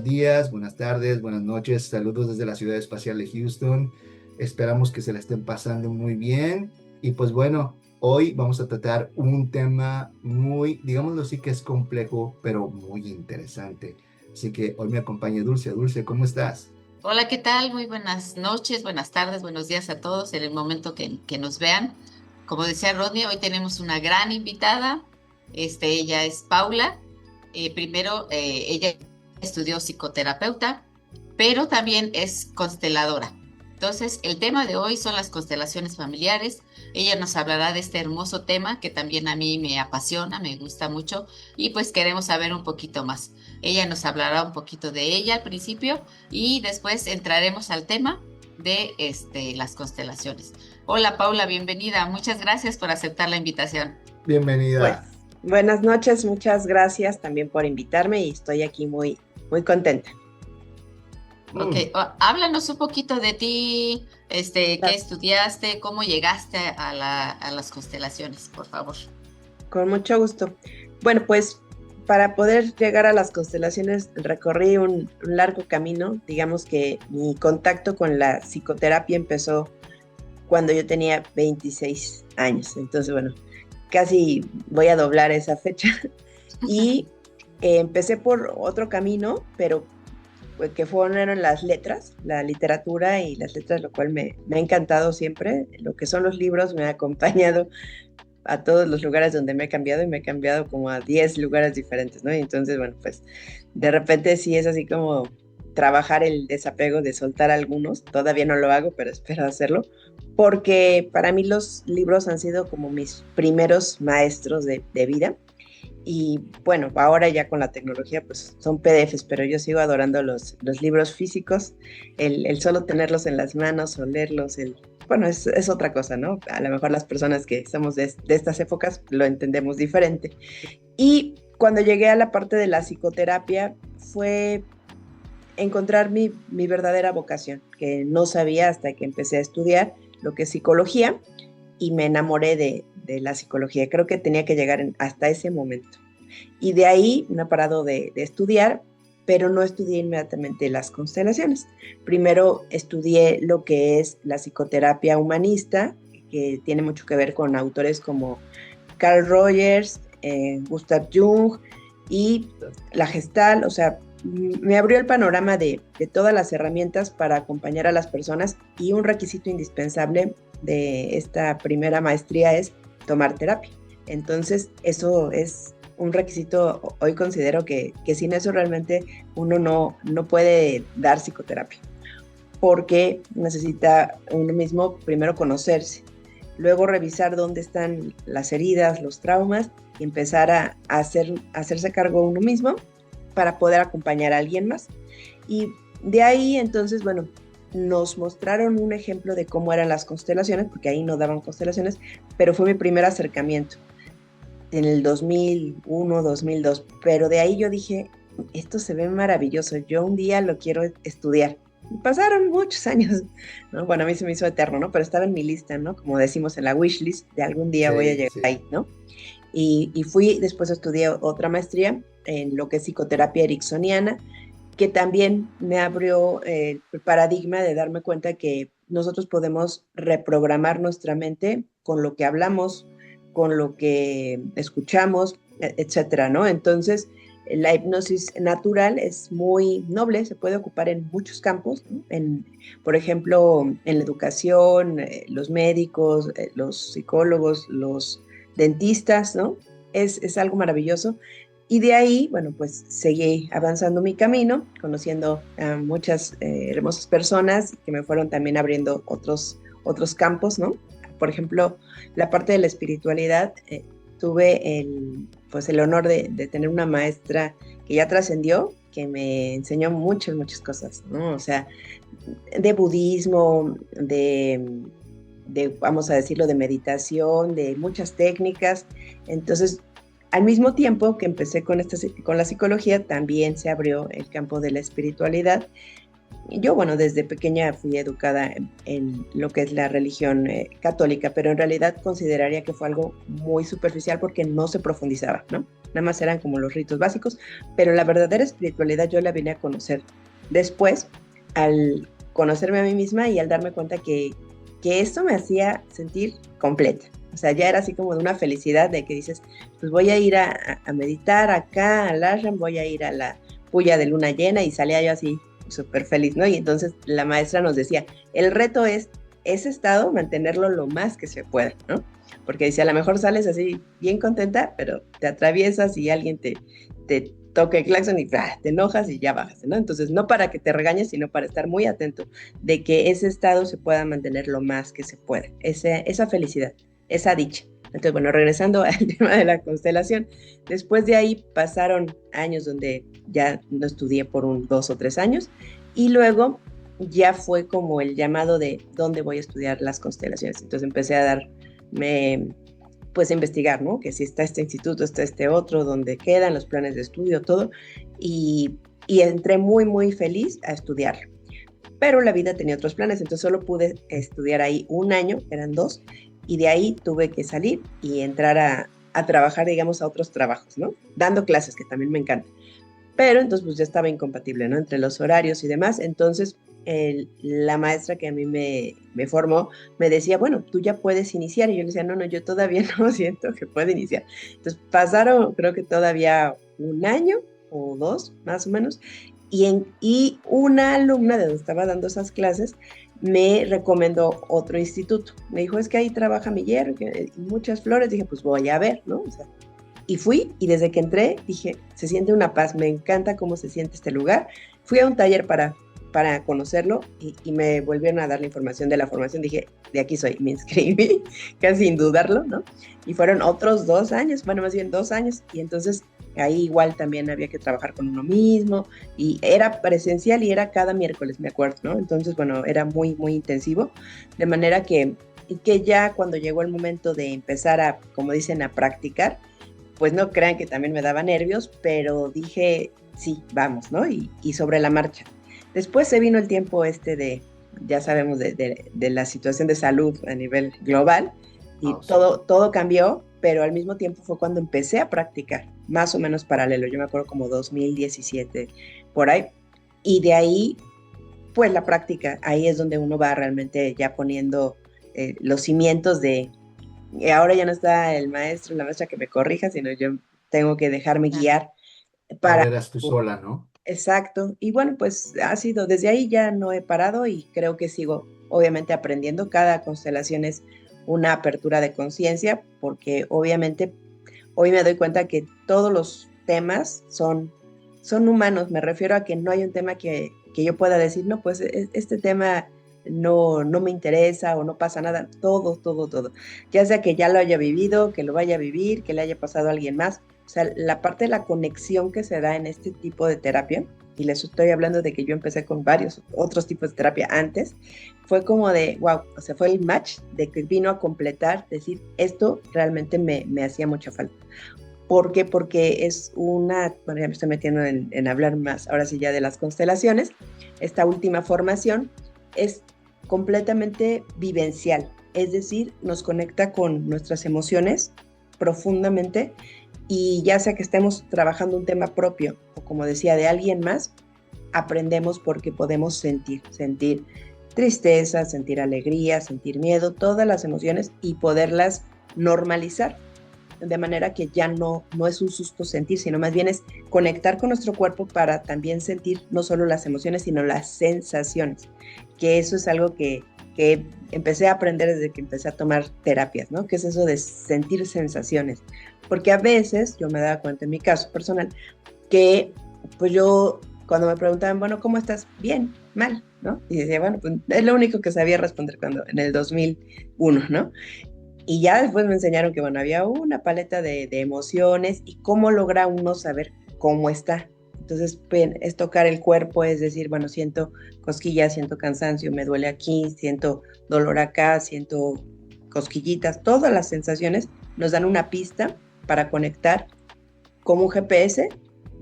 días, buenas tardes, buenas noches. Saludos desde la Ciudad Espacial de Houston. Esperamos que se la estén pasando muy bien. Y pues bueno, hoy vamos a tratar un tema muy, digámoslo así, que es complejo, pero muy interesante. Así que hoy me acompaña Dulce. Dulce, ¿cómo estás? Hola, ¿qué tal? Muy buenas noches, buenas tardes, buenos días a todos en el momento que nos vean. Como decía Rodney, hoy tenemos una gran invitada. Ella es Paula. Primero, ella estudió psicoterapeuta, pero también es consteladora. Entonces, el tema de hoy son las constelaciones familiares. Ella nos hablará de este hermoso tema que también a mí me apasiona, me gusta mucho y pues queremos saber un poquito más. Ella nos hablará un poquito de ella al principio y después entraremos al tema de las constelaciones. Hola Paula, bienvenida. Muchas gracias por aceptar la invitación. Bienvenida. Pues buenas noches, muchas gracias también por invitarme y estoy aquí muy contenta. Ok, Mm, háblanos un poquito de ti, qué Claro, estudiaste, cómo llegaste a las constelaciones, por favor. con mucho gusto. Bueno, pues para poder llegar a las constelaciones recorrí un largo camino. Digamos que mi contacto con la psicoterapia empezó cuando yo tenía 26 años. Entonces, bueno, casi voy a doblar esa fecha. Y empecé por otro camino, pero pues, que fueron las letras, la literatura y las letras, lo cual me ha encantado siempre. Lo que son los libros me ha acompañado a todos los lugares donde me he cambiado y me he cambiado como a 10 lugares diferentes, ¿no? Y entonces, bueno, pues de repente sí es así como trabajar el desapego de soltar algunos. Todavía no lo hago, pero espero hacerlo, porque para mí los libros han sido como mis primeros maestros de vida. Y bueno, ahora ya con la tecnología, pues son PDFs, pero yo sigo adorando los libros físicos, el solo tenerlos en las manos o leerlos, bueno, es otra cosa, ¿no? A lo mejor las personas que somos de estas épocas lo entendemos diferente. Y cuando llegué a la parte de la psicoterapia fue encontrar mi verdadera vocación, que no sabía hasta que empecé a estudiar lo que es psicología y me enamoré de la psicología. Creo que tenía que llegar hasta ese momento. Y de ahí no he parado de estudiar, pero no estudié inmediatamente las constelaciones. Primero estudié lo que es la psicoterapia humanista, que tiene mucho que ver con autores como Carl Rogers, Gustav Jung y la Gestalt. O sea, me abrió el panorama de todas las herramientas para acompañar a las personas, y un requisito indispensable de esta primera maestría es tomar terapia. Entonces, eso es un requisito. Hoy considero que sin eso realmente uno no puede dar psicoterapia, porque necesita uno mismo primero conocerse, luego revisar dónde están las heridas, los traumas, y empezar a hacerse cargo uno mismo para poder acompañar a alguien más. Y de ahí entonces, bueno, nos mostraron un ejemplo de cómo eran las constelaciones, porque ahí no daban constelaciones, pero fue mi primer acercamiento en el 2001, 2002, pero de ahí yo dije, esto se ve maravilloso, yo un día lo quiero estudiar. Y pasaron muchos años, ¿no? Bueno, a mí se me hizo eterno, ¿no? Pero estaba en mi lista, ¿no? Como decimos en la wish list, de algún día voy a sí, llegar sí. ahí, ¿no? Y fui, después estudié otra maestría en lo que es psicoterapia ericksoniana, que también me abrió el paradigma de darme cuenta que nosotros podemos reprogramar nuestra mente con lo que hablamos, con lo que escuchamos, etcétera, ¿no? Entonces, la hipnosis natural es muy noble, se puede ocupar en muchos campos, ¿no? Por ejemplo, en la educación, los médicos, los psicólogos, los dentistas, ¿no? Es algo maravilloso. Y de ahí, bueno, pues seguí avanzando mi camino, conociendo a muchas hermosas personas que me fueron también abriendo otros campos, ¿no? Por ejemplo, la parte de la espiritualidad, tuve pues el honor de tener una maestra que ya trascendió, que me enseñó muchas cosas, ¿no? O sea, de budismo, vamos a decirlo, de meditación, de muchas técnicas. Entonces, al mismo tiempo que empecé con la psicología, también se abrió el campo de la espiritualidad. Yo, bueno, desde pequeña fui educada en lo que es la religión católica, pero en realidad consideraría que fue algo muy superficial porque no se profundizaba, ¿no? nada más eran como los ritos básicos, pero la verdadera espiritualidad yo la vine a conocer después, al conocerme a mí misma y al darme cuenta que esto me hacía sentir completa. O sea, ya era así como de una felicidad de que dices, pues voy a ir a meditar acá, al ashram, voy a ir a la puya de luna llena, y salía yo así súper feliz, ¿no? Y entonces la maestra nos decía, el reto es ese estado, mantenerlo lo más que se pueda, ¿no? Porque dice, a lo mejor sales así bien contenta, pero te atraviesas y alguien te toca el claxon y te enojas y ya bajas, ¿no? Entonces, no para que te regañes, sino para estar muy atento de que ese estado se pueda mantener lo más que se pueda, esa felicidad, esa dicha. Entonces, bueno, regresando al tema de la constelación, después de ahí pasaron años donde ya no estudié por 2 o 3 años, y luego ya fue como el llamado de dónde voy a estudiar las constelaciones. Entonces empecé a darme, pues a investigar, ¿no? Que si está este instituto, está este otro, dónde quedan los planes de estudio, todo, y entré muy, muy feliz a estudiarlo. Pero la vida tenía otros planes, entonces solo pude estudiar ahí un año, eran 2, y de ahí tuve que salir y entrar a trabajar, digamos, a otros trabajos, ¿no? Dando clases, que también me encanta. Pero entonces pues ya estaba incompatible, ¿no? Entre los horarios y demás. Entonces la maestra que a mí me formó me decía, bueno, tú ya puedes iniciar. Y yo le decía, no, no, yo todavía no siento que pueda iniciar. Entonces pasaron, creo que todavía un año o 2, más o menos. Y una alumna de donde estaba dando esas clases me recomendó otro instituto. Me dijo, es que ahí trabaja Miguel, y muchas flores. Dije, pues voy a ver, ¿no? O sea, y fui, y desde que entré dije, se siente una paz, me encanta cómo se siente este lugar. Fui a un taller para conocerlo, y me volvieron a dar la información de la formación. Dije, de aquí soy, me inscribí, casi sin dudarlo, ¿no? Y fueron otros 2 años, bueno, más bien 2 años, y entonces ahí igual también había que trabajar con uno mismo, y era presencial y era cada miércoles, me acuerdo, ¿no? Entonces, bueno, era muy, muy intensivo, de manera que ya cuando llegó el momento de empezar a, como dicen, a practicar, pues no crean que también me daba nervios, pero dije, sí, vamos, ¿no? Y sobre la marcha. Después se vino el tiempo ya sabemos, de la situación de salud a nivel global, y Oh, sí. todo cambió, pero al mismo tiempo fue cuando empecé a practicar, más o menos paralelo. Yo me acuerdo como 2017, por ahí, y de ahí, pues la práctica, ahí es donde uno va realmente ya poniendo los cimientos y ahora ya no está el maestro, la maestra que me corrija, sino yo tengo que dejarme Claro. guiar para... Ahora eras tú sola, ¿no? Exacto. Y bueno, pues ha sido, desde ahí ya no he parado, y creo que sigo obviamente aprendiendo. Cada constelación es una apertura de conciencia, porque obviamente hoy me doy cuenta que todos los temas son humanos. Me refiero a que no hay un tema que yo pueda decir, no, pues este tema no me interesa o no pasa nada. Todo, todo, todo. Ya sea que ya lo haya vivido, que lo vaya a vivir, que le haya pasado a alguien más. O sea, la parte de la conexión que se da en este tipo de terapia, y les estoy hablando de que yo empecé con varios otros tipos de terapia antes, fue como de, wow, o sea, fue el match de que vino a completar, decir, esto realmente me hacía mucha falta. ¿Por qué? Porque es bueno, ya me estoy metiendo en hablar más, ahora sí, ya de las constelaciones. Esta última formación es completamente vivencial, es decir, nos conecta con nuestras emociones profundamente, y ya sea que estemos trabajando un tema propio o, como decía, de alguien más, aprendemos porque podemos sentir tristeza, sentir alegría, sentir miedo, todas las emociones, y poderlas normalizar, de manera que ya no es un susto sentir, sino más bien es conectar con nuestro cuerpo para también sentir no solo las emociones, sino las sensaciones, que eso es algo que empecé a aprender desde que empecé a tomar terapias, ¿no? ¿Qué es eso de sentir sensaciones? Porque a veces yo me daba cuenta, en mi caso personal, que pues yo, cuando me preguntaban, bueno, ¿cómo estás? Bien, mal, ¿no? Y decía, bueno, pues es lo único que sabía responder en el 2001, ¿no? Y ya después me enseñaron que, bueno, había una paleta de emociones y cómo logra uno saber cómo está. Entonces, es tocar el cuerpo, es decir, bueno, siento cosquillas, siento cansancio, me duele aquí, siento dolor acá, siento cosquillitas. Todas las sensaciones nos dan una pista para conectar como un GPS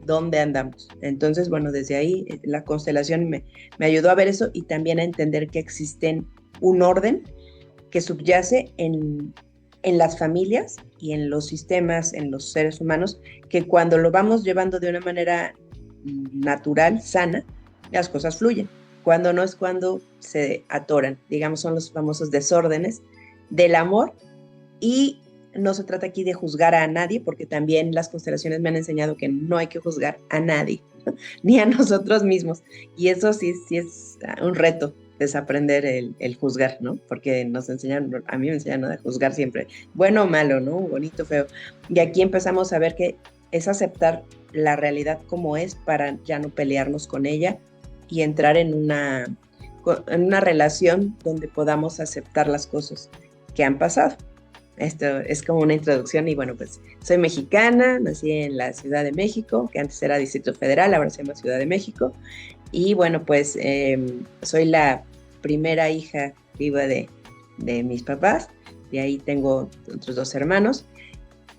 dónde andamos. Entonces, bueno, desde ahí la constelación me ayudó a ver eso, y también a entender que existen un orden que subyace en las familias y en los sistemas, en los seres humanos, que cuando lo vamos llevando de una manera natural, sana, las cosas fluyen. Cuando no es cuando se atoran, digamos, son los famosos desórdenes del amor. Y no se trata aquí de juzgar a nadie, porque también las constelaciones me han enseñado que no hay que juzgar a nadie, ni a nosotros mismos. Y eso sí es un reto, desaprender el juzgar, ¿no? Porque nos enseñan, a mí me enseñan a juzgar siempre, bueno o malo, ¿no? Bonito, feo. Y aquí empezamos a ver que es aceptar la realidad como es para ya no pelearnos con ella y entrar en una relación donde podamos aceptar las cosas que han pasado. Esto es como una introducción y bueno, pues soy mexicana, nací en la Ciudad de México, que antes era Distrito Federal, ahora se llama Ciudad de México. Y bueno, pues soy la primera hija viva de mis papás, de ahí tengo otros 2 hermanos.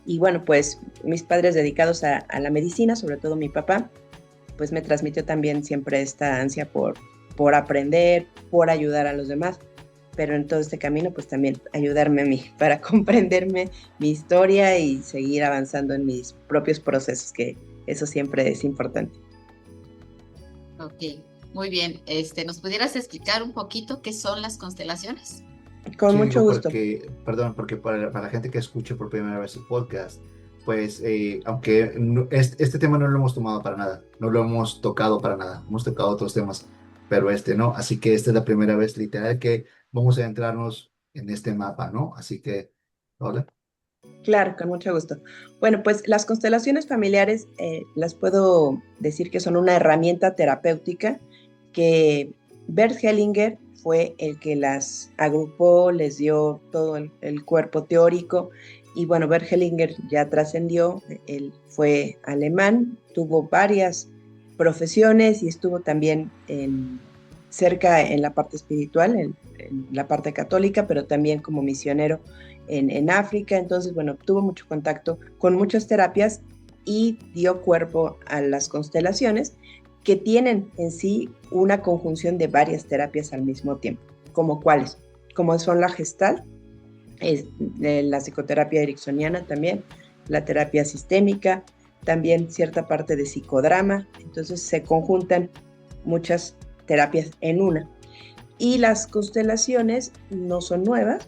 Y bueno, pues mis padres dedicados a la medicina, sobre todo mi papá, pues me transmitió también siempre esta ansia por aprender, por ayudar a los demás. Pero en todo este camino, pues también ayudarme a mí para comprenderme mi historia y seguir avanzando en mis propios procesos, que eso siempre es importante. Ok, muy bien. ¿Nos pudieras explicar un poquito qué son las constelaciones? Con Sí, mucho digo, gusto. perdón, porque para la gente que escuche por primera vez el podcast, pues aunque este tema no lo hemos tomado para nada, no lo hemos tocado para nada, hemos tocado otros temas, pero este no, así que esta es la primera vez literal que vamos a adentrarnos en este mapa, ¿no? Así que, hola. Claro, con mucho gusto. Bueno, pues las constelaciones familiares las puedo decir que son una herramienta terapéutica que Bert Hellinger fue el que las agrupó, les dio todo el cuerpo teórico y bueno, Bert Hellinger ya trascendió, él fue alemán, tuvo varias profesiones y estuvo también cerca en la parte espiritual, en la parte católica, pero también como misionero en África. Entonces, bueno, tuvo mucho contacto con muchas terapias y dio cuerpo a las constelaciones, que tienen en sí una conjunción de varias terapias al mismo tiempo. ¿Como cuáles? Como son la Gestalt, la psicoterapia ericksoniana también, la terapia sistémica, también cierta parte de psicodrama. Entonces se conjuntan muchas terapias en una. Y las constelaciones no son nuevas,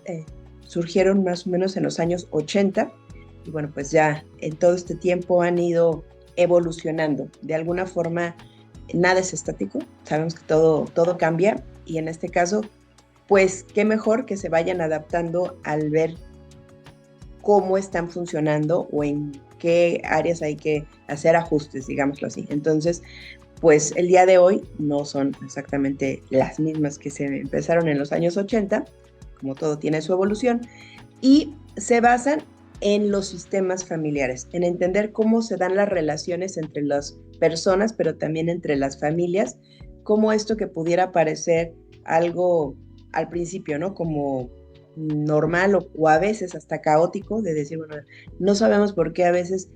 surgieron más o menos en los años 80 y bueno, pues ya en todo este tiempo han ido evolucionando. De alguna forma, nada es estático, sabemos que todo cambia y en este caso, pues qué mejor que se vayan adaptando al ver cómo están funcionando o en qué áreas hay que hacer ajustes, digámoslo así. Entonces, pues el día de hoy no son exactamente las mismas que se empezaron en los años 80, como todo tiene su evolución, y se basan en los sistemas familiares, en entender cómo se dan las relaciones entre las personas, pero también entre las familias, cómo esto que pudiera parecer algo al principio, ¿no? Como normal o a veces hasta caótico, de decir, bueno, no sabemos por qué a veces,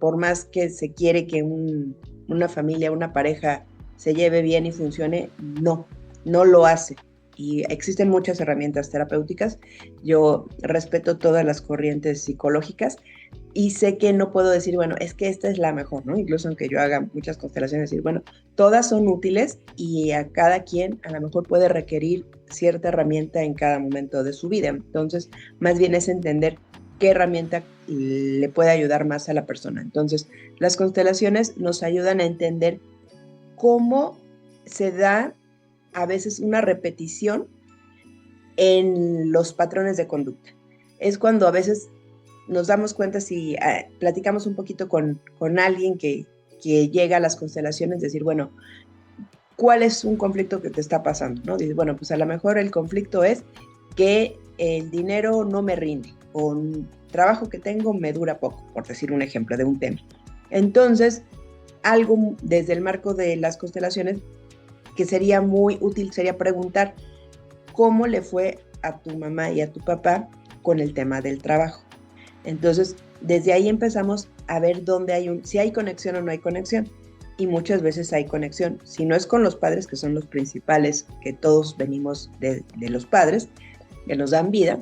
por más que se quiere que una familia, una pareja se lleve bien y funcione, no lo hace. Y existen muchas herramientas terapéuticas. Yo respeto todas las corrientes psicológicas y sé que no puedo decir, bueno, es que esta es la mejor, ¿no? Incluso aunque yo haga muchas constelaciones, decir, bueno, todas son útiles y a cada quien a lo mejor puede requerir cierta herramienta en cada momento de su vida. Entonces, más bien es entender qué herramienta le puede ayudar más a la persona. Entonces, las constelaciones nos ayudan a entender cómo se da a veces una repetición en los patrones de conducta. Es cuando a veces nos damos cuenta si platicamos un poquito con alguien que llega a las constelaciones, decir, bueno, ¿cuál es un conflicto que te está pasando? ¿No? Dices, bueno, pues a lo mejor el conflicto es que el dinero no me rinde o un trabajo que tengo me dura poco, por decir un ejemplo de un tema. Entonces, algo desde el marco de las constelaciones que sería muy útil sería preguntar cómo le fue a tu mamá y a tu papá con el tema del trabajo. Entonces, desde ahí empezamos a ver si hay conexión o no hay conexión. Y muchas veces hay conexión. Si no es con los padres, que son los principales, que todos venimos de los padres, que nos dan vida,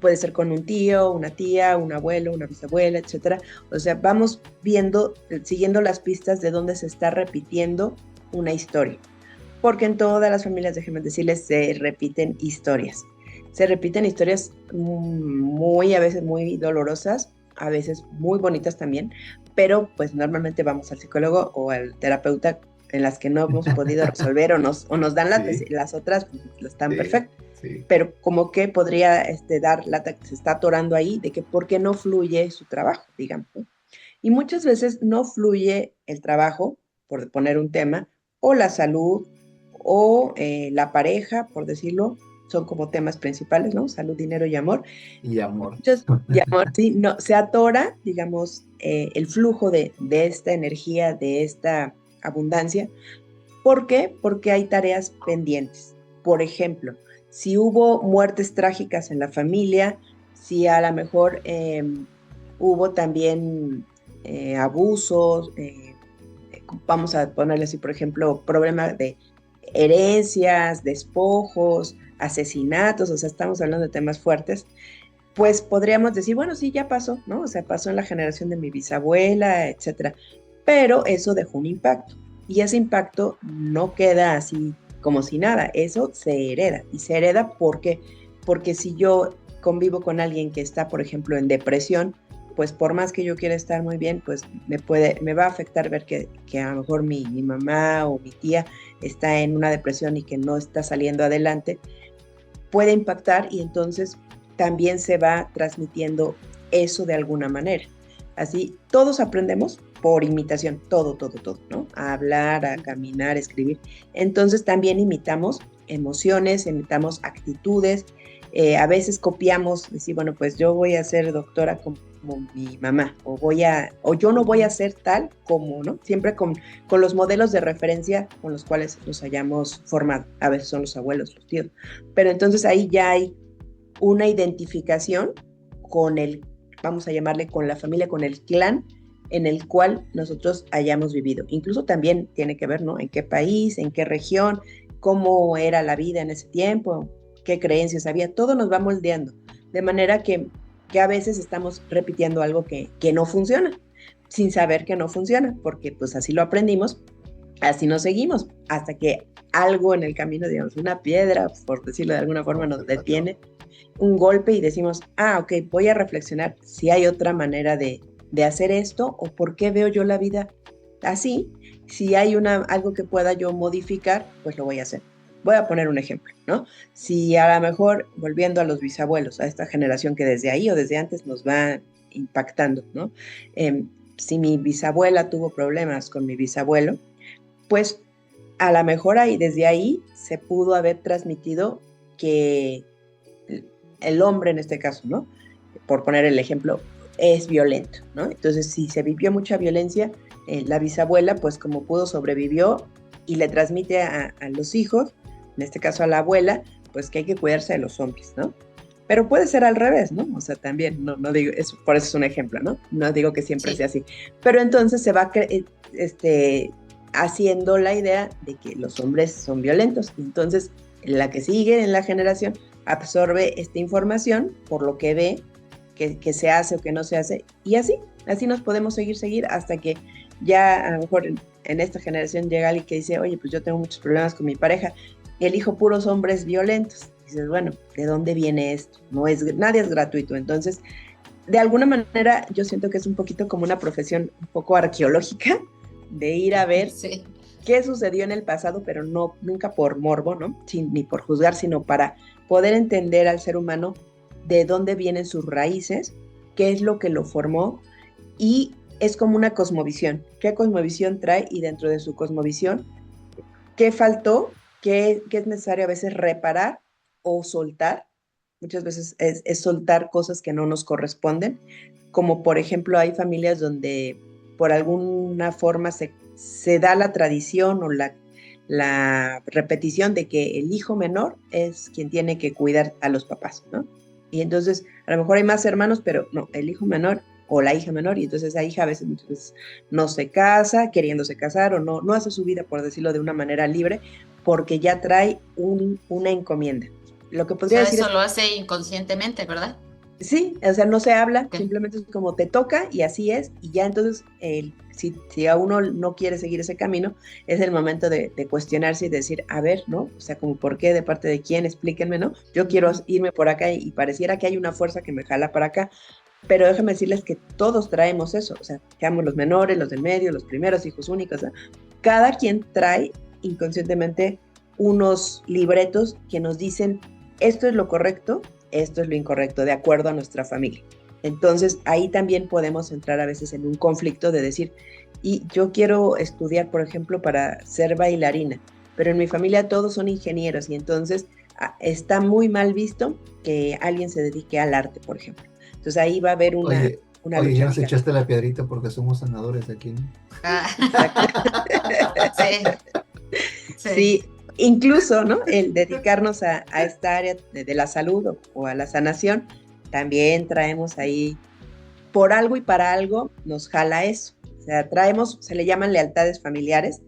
puede ser con un tío, una tía, un abuelo, una bisabuela, etcétera. O sea, vamos viendo, siguiendo las pistas de dónde se está repitiendo una historia. Porque en todas las familias, déjenme decirles, se repiten historias. Se repiten historias muy, a veces muy dolorosas, a veces muy bonitas también, pero pues normalmente vamos al psicólogo o al terapeuta en las que no hemos podido resolver o nos dan Sí, las otras, pues, están sí, perfectas. sí. Pero como que podría dar lata que se está atorando ahí de que por qué no fluye su trabajo, digamos, ¿no? Y muchas veces no fluye el trabajo, por poner un tema, o la salud, o la pareja, por decirlo, son como temas principales, ¿no? Salud, dinero y amor. Y amor. Muchos, y amor, sí, no, se atora, digamos, el flujo de esta energía, de esta abundancia. ¿Por qué? Porque hay tareas pendientes. Por ejemplo, si hubo muertes trágicas en la familia, si a lo mejor hubo también abusos, vamos a ponerle así, por ejemplo, problemas de herencias, despojos, asesinatos, o sea, estamos hablando de temas fuertes, pues podríamos decir, bueno, sí, ya pasó, ¿no? O sea, pasó en la generación de mi bisabuela, etcétera. Pero eso dejó un impacto. Y ese impacto no queda así como si nada. Eso se hereda. Y se hereda porque si yo convivo con alguien que está, por ejemplo, en depresión, pues por más que yo quiera estar muy bien, pues me va a afectar ver que a lo mejor mi mamá o mi tía está en una depresión y que no está saliendo adelante, puede impactar y entonces también se va transmitiendo eso de alguna manera. Así, todos aprendemos por imitación, todo, todo, todo, ¿no? A hablar, a caminar, a escribir. Entonces también imitamos emociones, imitamos actitudes, a veces copiamos, decir, bueno, pues yo voy a ser doctora como mi mamá, o yo no voy a ser tal como, ¿no? Siempre con los modelos de referencia con los cuales nos hayamos formado. A veces son los abuelos, los tíos. Pero entonces ahí ya hay una identificación con vamos a llamarle con la familia, con el clan en el cual nosotros hayamos vivido. Incluso también tiene que ver, ¿no? En qué país, en qué región, cómo era la vida en ese tiempo, qué creencias había, todo nos va moldeando. De manera que a veces estamos repitiendo algo que no funciona, sin saber que no funciona, porque pues así lo aprendimos, así nos seguimos, hasta que algo en el camino, digamos, una piedra, por decirlo de alguna forma, nos detiene, un golpe y decimos, ok, voy a reflexionar si hay otra manera de hacer esto o por qué veo yo la vida así. Si hay algo que pueda yo modificar, pues lo voy a hacer. Voy a poner un ejemplo, ¿no? Si a lo mejor, volviendo a los bisabuelos, a esta generación que desde ahí o desde antes nos va impactando, ¿no? Si mi bisabuela tuvo problemas con mi bisabuelo, pues a lo mejor desde ahí se pudo haber transmitido que el hombre en este caso, ¿no? Por poner el ejemplo, es violento, ¿no? Entonces, si se vivió mucha violencia, la bisabuela, pues como pudo, sobrevivió y le transmite a los hijos, en este caso a la abuela, pues que hay que cuidarse de los hombres, ¿no? Pero puede ser al revés, ¿no? O sea, también, no digo, por eso es un ejemplo, ¿no? No digo que siempre sea así. Pero entonces se va haciendo la idea de que los hombres son violentos. Entonces, la que sigue en la generación absorbe esta información por lo que ve que se hace o que no se hace, y así nos podemos seguir hasta que ya a lo mejor en esta generación llega alguien que dice, oye, pues yo tengo muchos problemas con mi pareja, elijo puros hombres violentos. Y dices, bueno, ¿de dónde viene esto? Nadie es gratuito. Entonces, de alguna manera, yo siento que es un poquito como una profesión un poco arqueológica, de ir a ver Sí. qué sucedió en el pasado, pero nunca por morbo, ¿no? Ni por juzgar, sino para poder entender al ser humano de dónde vienen sus raíces, qué es lo que lo formó, y es como una cosmovisión. ¿Qué cosmovisión trae? Y dentro de su cosmovisión, ¿qué faltó? ¿Qué es necesario a veces reparar o soltar? Muchas veces es soltar cosas que no nos corresponden, como por ejemplo hay familias donde por alguna forma se da la tradición o la repetición de que el hijo menor es quien tiene que cuidar a los papás, ¿no? Y entonces a lo mejor hay más hermanos, pero no, el hijo menor o la hija menor, y entonces esa hija muchas veces no se casa, queriéndose casar, o no hace su vida, por decirlo de una manera libre, porque ya trae una encomienda. Lo que O podría sea, decir eso es, lo hace inconscientemente, ¿verdad? Sí, o sea, no se habla, Ok. simplemente es como te toca y así es, y ya entonces, si a uno no quiere seguir ese camino, es el momento de cuestionarse y decir, a ver, ¿no? O sea, como por qué, de parte de quién, explíquenme, ¿no? Yo quiero Ujú. irme por acá y pareciera que hay una fuerza que me jala para acá, pero déjame decirles que todos traemos eso, o sea, seamos los menores, los del medio, los primeros hijos únicos, ¿no? Cada quien trae inconscientemente unos libretos que nos dicen, esto es lo correcto, esto es lo incorrecto, de acuerdo a nuestra familia. Entonces, ahí también podemos entrar a veces en un conflicto de decir, y yo quiero estudiar, por ejemplo, para ser bailarina, pero en mi familia todos son ingenieros y entonces está muy mal visto que alguien se dedique al arte, por ejemplo. Entonces ahí va a haber Oye, una oye, ya lucha, nos diga. echaste la piedrita porque somos sanadores aquí, ¿no? Exacto. Sí, sí. Sí, incluso, ¿no? El dedicarnos a esta área de la salud o a la sanación, también traemos ahí, por algo y para algo, nos jala eso. O sea, traemos, se le llaman lealtades familiares,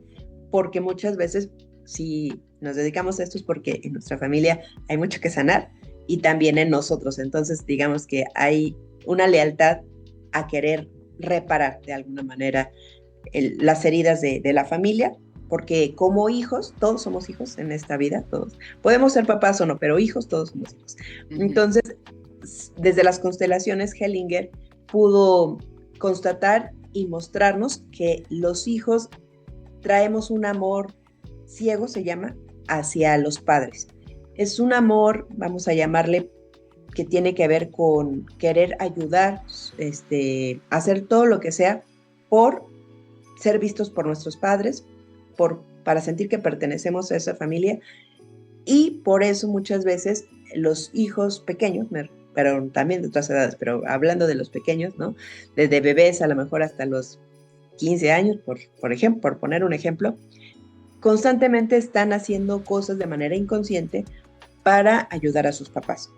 porque muchas veces, si nos dedicamos a esto es porque en nuestra familia hay mucho que sanar y también en nosotros. Entonces, digamos que hay una lealtad a querer reparar de alguna manera las heridas de la familia, porque como hijos, todos somos hijos en esta vida, todos. Podemos ser papás o no, pero hijos, todos somos hijos. Ujú. Entonces, desde las constelaciones, Hellinger pudo constatar y mostrarnos que los hijos traemos un amor ciego, se llama, hacia los padres. Es un amor, vamos a llamarle, que tiene que ver con querer ayudar, hacer todo lo que sea por ser vistos por nuestros padres, para sentir que pertenecemos a esa familia, y por eso muchas veces los hijos pequeños, pero también de otras edades, pero hablando de los pequeños, ¿no? Desde bebés a lo mejor hasta los 15 años, por ejemplo, por poner un ejemplo, constantemente están haciendo cosas de manera inconsciente para ayudar a sus papás.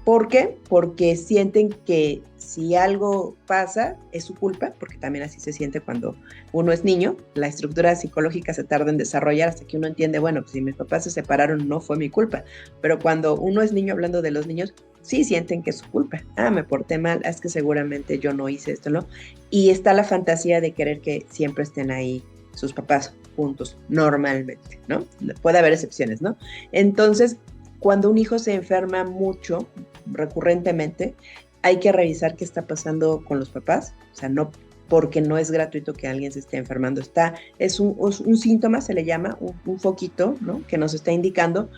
¿Por qué? Porque sienten que si algo pasa es su culpa, porque también así se siente cuando uno es niño. La estructura psicológica se tarda en desarrollar hasta que uno entiende, bueno, pues si mis papás se separaron no fue mi culpa. Pero cuando uno es niño, hablando de los niños, sí sienten que es su culpa. Ah, me porté mal, es que seguramente yo no hice esto, ¿no? Y está la fantasía de querer que siempre estén ahí sus papás juntos, normalmente, ¿no? Puede haber excepciones, ¿no? Entonces, cuando un hijo se enferma mucho, recurrentemente, hay que revisar qué está pasando con los papás, o sea, no porque no es gratuito que alguien se esté enfermando, es un síntoma, se le llama, un foquito, ¿no? Que nos está indicando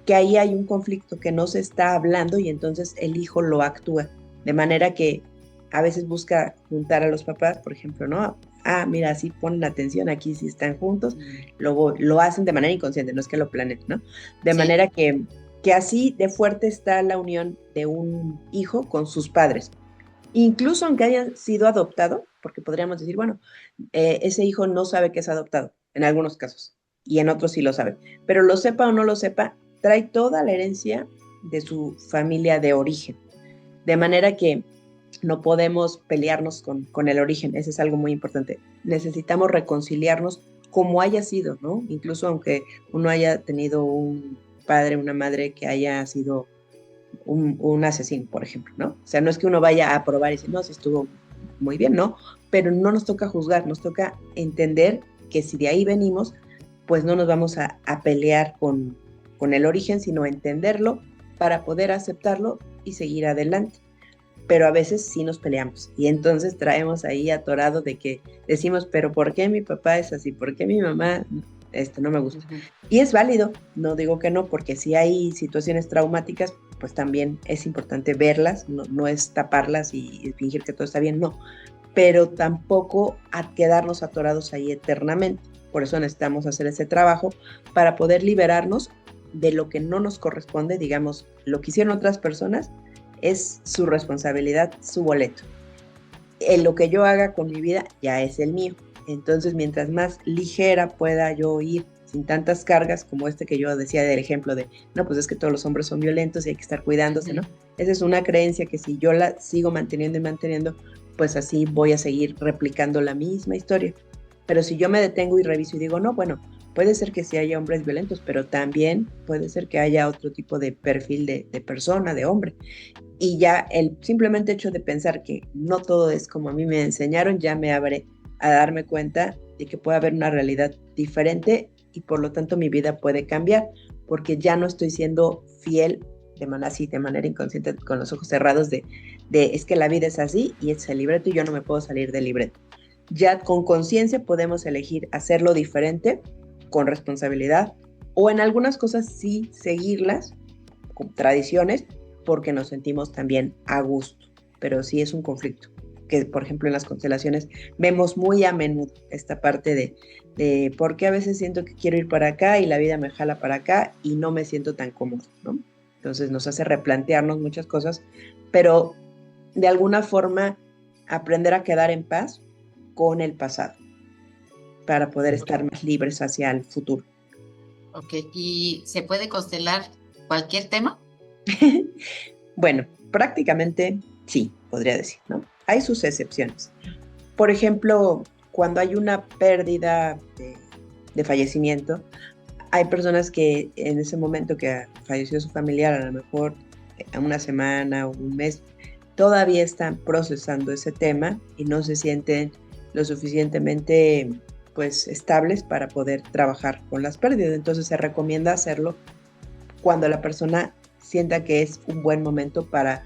que ahí hay un conflicto que no se está hablando y entonces el hijo lo actúa, de manera que a veces busca juntar a los papás, por ejemplo, ¿no? Ah, mira, sí ponen atención, aquí sí están juntos, lo hacen de manera inconsciente, no es que lo planeen, ¿no? De Sí. manera que así de fuerte está la unión de un hijo con sus padres. Incluso aunque haya sido adoptado, porque podríamos decir, bueno, ese hijo no sabe que es adoptado, en algunos casos, y en otros sí lo sabe, pero lo sepa o no lo sepa, trae toda la herencia de su familia de origen, de manera que no podemos pelearnos con el origen, eso es algo muy importante. Necesitamos reconciliarnos como haya sido, ¿no? Incluso aunque uno haya tenido un padre, una madre que haya sido un asesino, por ejemplo, ¿no? O sea, no es que uno vaya a probar y decir, no, si estuvo muy bien, ¿no? Pero no nos toca juzgar, nos toca entender que si de ahí venimos, pues no nos vamos a pelear con el origen, sino entenderlo para poder aceptarlo y seguir adelante. Pero a veces sí nos peleamos y entonces traemos ahí atorado de que decimos, pero ¿por qué mi papá es así? ¿Por qué mi mamá esto no me gusta? Ujú. Y es válido, no digo que no, porque si hay situaciones traumáticas, pues también es importante verlas, no es taparlas y fingir que todo está bien, no, pero tampoco a quedarnos atorados ahí eternamente. Por eso necesitamos hacer ese trabajo para poder liberarnos de lo que no nos corresponde, digamos, lo que hicieron otras personas es su responsabilidad, su boleto. Lo que yo haga con mi vida ya es el mío. Entonces, mientras más ligera pueda yo ir, sin tantas cargas como este que yo decía del ejemplo de, no, pues es que todos los hombres son violentos y hay que estar cuidándose, ¿no? Esa es una creencia que si yo la sigo manteniendo y manteniendo, pues así voy a seguir replicando la misma historia. Pero si yo me detengo y reviso y digo, no, bueno, Puede ser que sí haya hombres violentos, pero también puede ser que haya otro tipo de perfil de persona, de hombre. Y ya el simplemente hecho de pensar que no todo es como a mí me enseñaron, ya me abre a darme cuenta de que puede haber una realidad diferente y por lo tanto mi vida puede cambiar, porque ya no estoy siendo fiel de manera así, de manera inconsciente, con los ojos cerrados de es que la vida es así y es el libreto y yo no me puedo salir del libreto. Ya con conciencia podemos elegir hacerlo diferente, con responsabilidad, o en algunas cosas sí seguirlas, con tradiciones, porque nos sentimos también a gusto, pero sí es un conflicto, que por ejemplo en las constelaciones vemos muy a menudo esta parte de por qué a veces siento que quiero ir para acá y la vida me jala para acá y no me siento tan cómodo, ¿no? Entonces nos hace replantearnos muchas cosas, pero de alguna forma aprender a quedar en paz con el pasado para poder Ok. estar más libres hacia el futuro. Ok, ¿y se puede constelar cualquier tema? Bueno, prácticamente sí, podría decir, ¿no? Hay sus excepciones. Por ejemplo, cuando hay una pérdida de fallecimiento, hay personas que en ese momento que falleció su familiar, a lo mejor a una semana o un mes, todavía están procesando ese tema y no se sienten lo suficientemente pues estables para poder trabajar con las pérdidas. Entonces se recomienda hacerlo cuando la persona sienta que es un buen momento para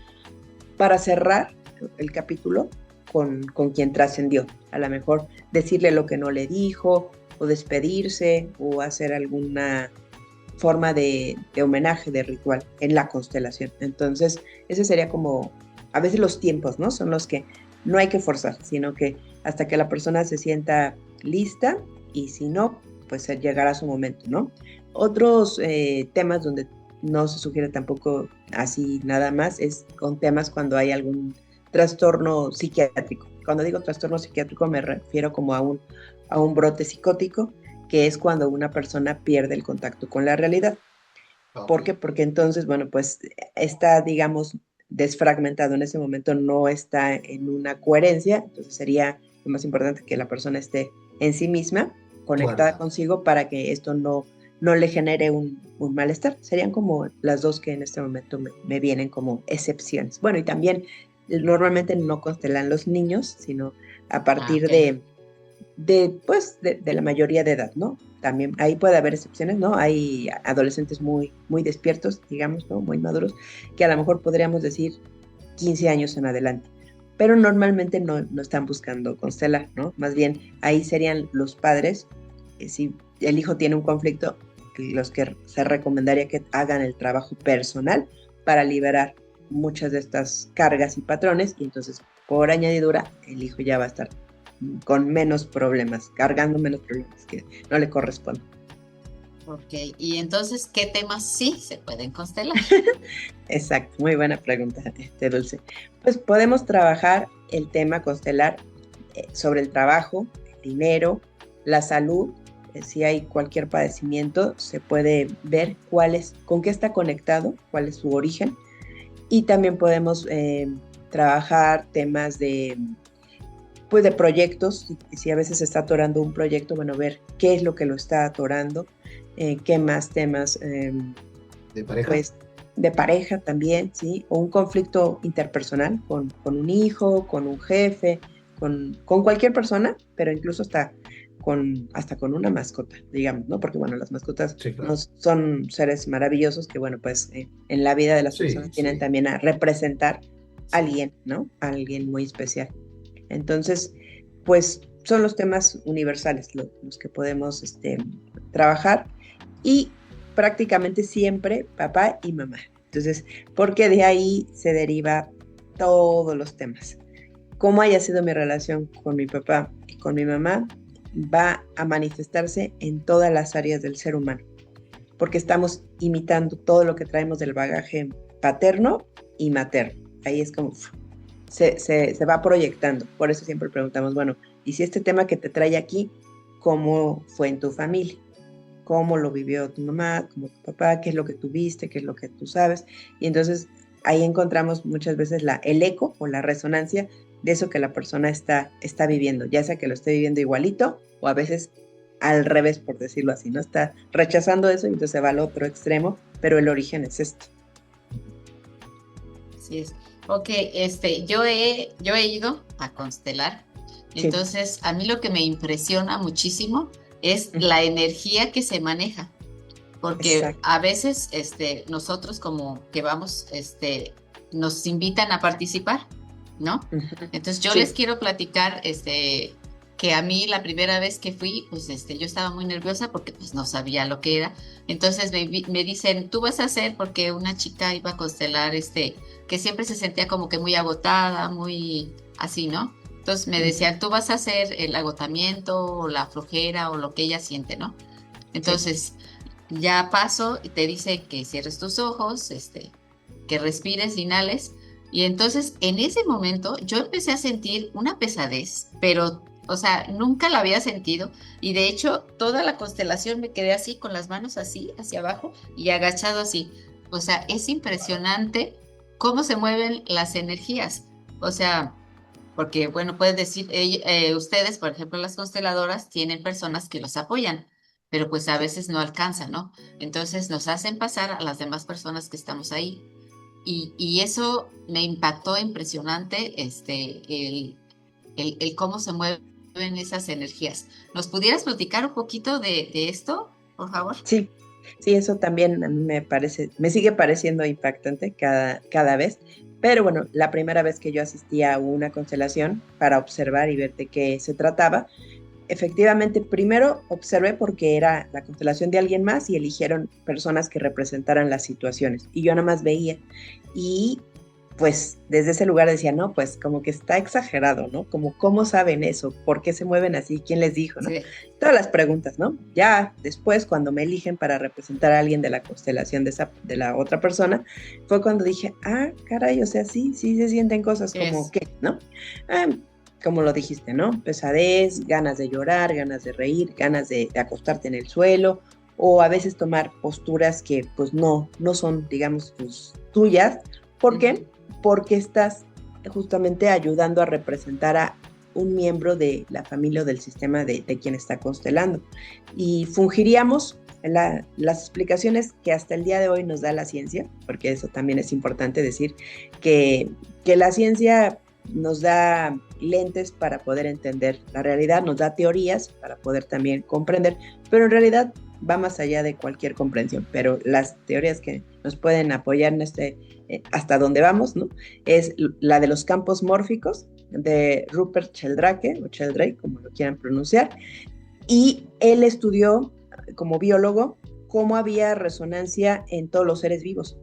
cerrar el capítulo con quien trascendió. A lo mejor decirle lo que no le dijo, o despedirse, o hacer alguna forma de homenaje, de ritual en la constelación. Entonces, ese sería como, a veces los tiempos, ¿no? Son los que no hay que forzar, sino que hasta que la persona se sienta lista y si no, pues llegará su momento, ¿no? Otros temas donde no se sugiere tampoco así nada más es con temas cuando hay algún trastorno psiquiátrico. Cuando digo trastorno psiquiátrico me refiero como a un brote psicótico, que es cuando una persona pierde el contacto con la realidad. Ok. ¿Por qué? Porque entonces, bueno, pues está, digamos, desfragmentado en ese momento, no está en una coherencia, entonces sería lo más importante que la persona esté en sí misma, Claro. conectada consigo para que esto no le genere un malestar. Serían como las dos que en este momento me vienen como excepciones. Bueno, y también normalmente no constelan los niños, sino a Ah, partir ok. de la mayoría de edad, ¿no? También ahí puede haber excepciones, ¿no? Hay adolescentes muy despiertos, digamos, ¿no? Muy maduros, que a lo mejor podríamos decir 15 años en adelante, pero normalmente no están buscando constelar, ¿no? Más bien ahí serían los padres, si el hijo tiene un conflicto, los que se recomendaría que hagan el trabajo personal para liberar muchas de estas cargas y patrones, y entonces por añadidura el hijo ya va a estar con menos problemas, cargando menos problemas que no le corresponden. Ok, y entonces, ¿qué temas sí se pueden constelar? Exacto, muy buena pregunta, Dulce. Pues podemos trabajar el tema constelar sobre el trabajo, el dinero, la salud. Si hay cualquier padecimiento, se puede ver con qué está conectado, cuál es su origen. Y también podemos trabajar temas pues de proyectos, si a veces se está atorando un proyecto, bueno, ver qué es lo que lo está atorando, qué más temas, ¿De pareja? pues de pareja también, ¿sí? O un conflicto interpersonal con un hijo, con un jefe, con cualquier persona, pero incluso hasta con una mascota, digamos, ¿no? Porque, bueno, las mascotas Sí, no claro. son seres maravillosos que, bueno, pues en la vida de las Sí, personas vienen sí, también a representar a sí. alguien, ¿no? A alguien muy especial. Entonces, pues son los temas universales los que podemos trabajar y prácticamente siempre papá y mamá. Entonces, porque de ahí se deriva todos los temas. Cómo haya sido mi relación con mi papá y con mi mamá va a manifestarse en todas las áreas del ser humano, porque estamos imitando todo lo que traemos del bagaje paterno y materno. Ahí es como se va proyectando. Por eso siempre preguntamos, bueno, ¿y si este tema que te trae aquí, cómo fue en tu familia? ¿Cómo lo vivió tu mamá, como tu papá? ¿Qué es lo que tú viste? ¿Qué es lo que tú sabes? Y entonces ahí encontramos muchas veces el eco o la resonancia de eso que la persona está viviendo, ya sea que lo esté viviendo igualito o a veces al revés, por decirlo así, ¿no? Está rechazando eso y entonces se va al otro extremo, pero el origen es este. Así es. Ok, yo he ido a constelar, Sí. entonces a mí lo que me impresiona muchísimo es la energía que se maneja, porque Exacto. a veces nosotros como que vamos, nos invitan a participar, ¿no? Ujú. Entonces yo les Sí, quiero platicar, que a mí la primera vez que fui, pues yo estaba muy nerviosa porque pues no sabía lo que era. Entonces me dicen, tú vas a hacer, porque una chica iba a constelar, que siempre se sentía como que muy agotada, muy así, ¿no? Entonces me ujú, decían, tú vas a hacer el agotamiento o la flojera o lo que ella siente, ¿no? sí, Entonces ya paso y te dice que cierres tus ojos, que respires, inhales. Y entonces en ese momento yo empecé a sentir una pesadez, pero, o sea, nunca la había sentido. Y de hecho, toda la constelación me quedé así, con las manos así, hacia abajo y agachado así. O sea, es impresionante cómo se mueven las energías. O sea, porque, bueno, puedes decir, ustedes, por ejemplo, las consteladoras, tienen personas que los apoyan, pero pues a sí. veces no alcanzan, ¿no? Entonces nos hacen pasar a las demás personas que estamos ahí. Y eso me impactó impresionante, el cómo se mueven esas energías. ¿Nos pudieras platicar un poquito de esto, por favor? Sí, sí, eso también a mí me parece, me sigue pareciendo impactante cada vez. Pero bueno, la primera vez que yo asistí a una constelación para observar y ver de qué se trataba, efectivamente, primero observé porque era la constelación de alguien más y eligieron personas que representaran las situaciones. Y yo nada más veía. Y pues desde ese lugar decía, no, pues como que está exagerado, ¿no? Como, ¿cómo saben eso? ¿Por qué se mueven así? ¿Quién les dijo, no? Sí, Todas las preguntas, ¿no? Ya después, cuando me eligen para representar a alguien de la constelación de la otra persona, fue cuando dije, ah, caray, o sea, sí, sí se sienten cosas como es, que, ¿no? Ah, como lo dijiste, ¿no? Pesadez, ganas de llorar, ganas de reír, ganas de acostarte en el suelo, o a veces tomar posturas que pues no son, digamos, pues, tuyas. ¿Por qué? ujú, Porque estás justamente ayudando a representar a un miembro de la familia o del sistema de quien está constelando. Y fungiríamos las explicaciones que hasta el día de hoy nos da la ciencia, porque eso también es importante decir, que, que la ciencia nos da lentes para poder entender la realidad, nos da teorías para poder también comprender, pero en realidad va más allá de cualquier comprensión, pero las teorías que nos pueden apoyar en hasta donde vamos, ¿no? Es la de los campos mórficos de Rupert Sheldrake, o Sheldrake, como lo quieran pronunciar, y él estudió como biólogo cómo había resonancia en todos los seres vivos.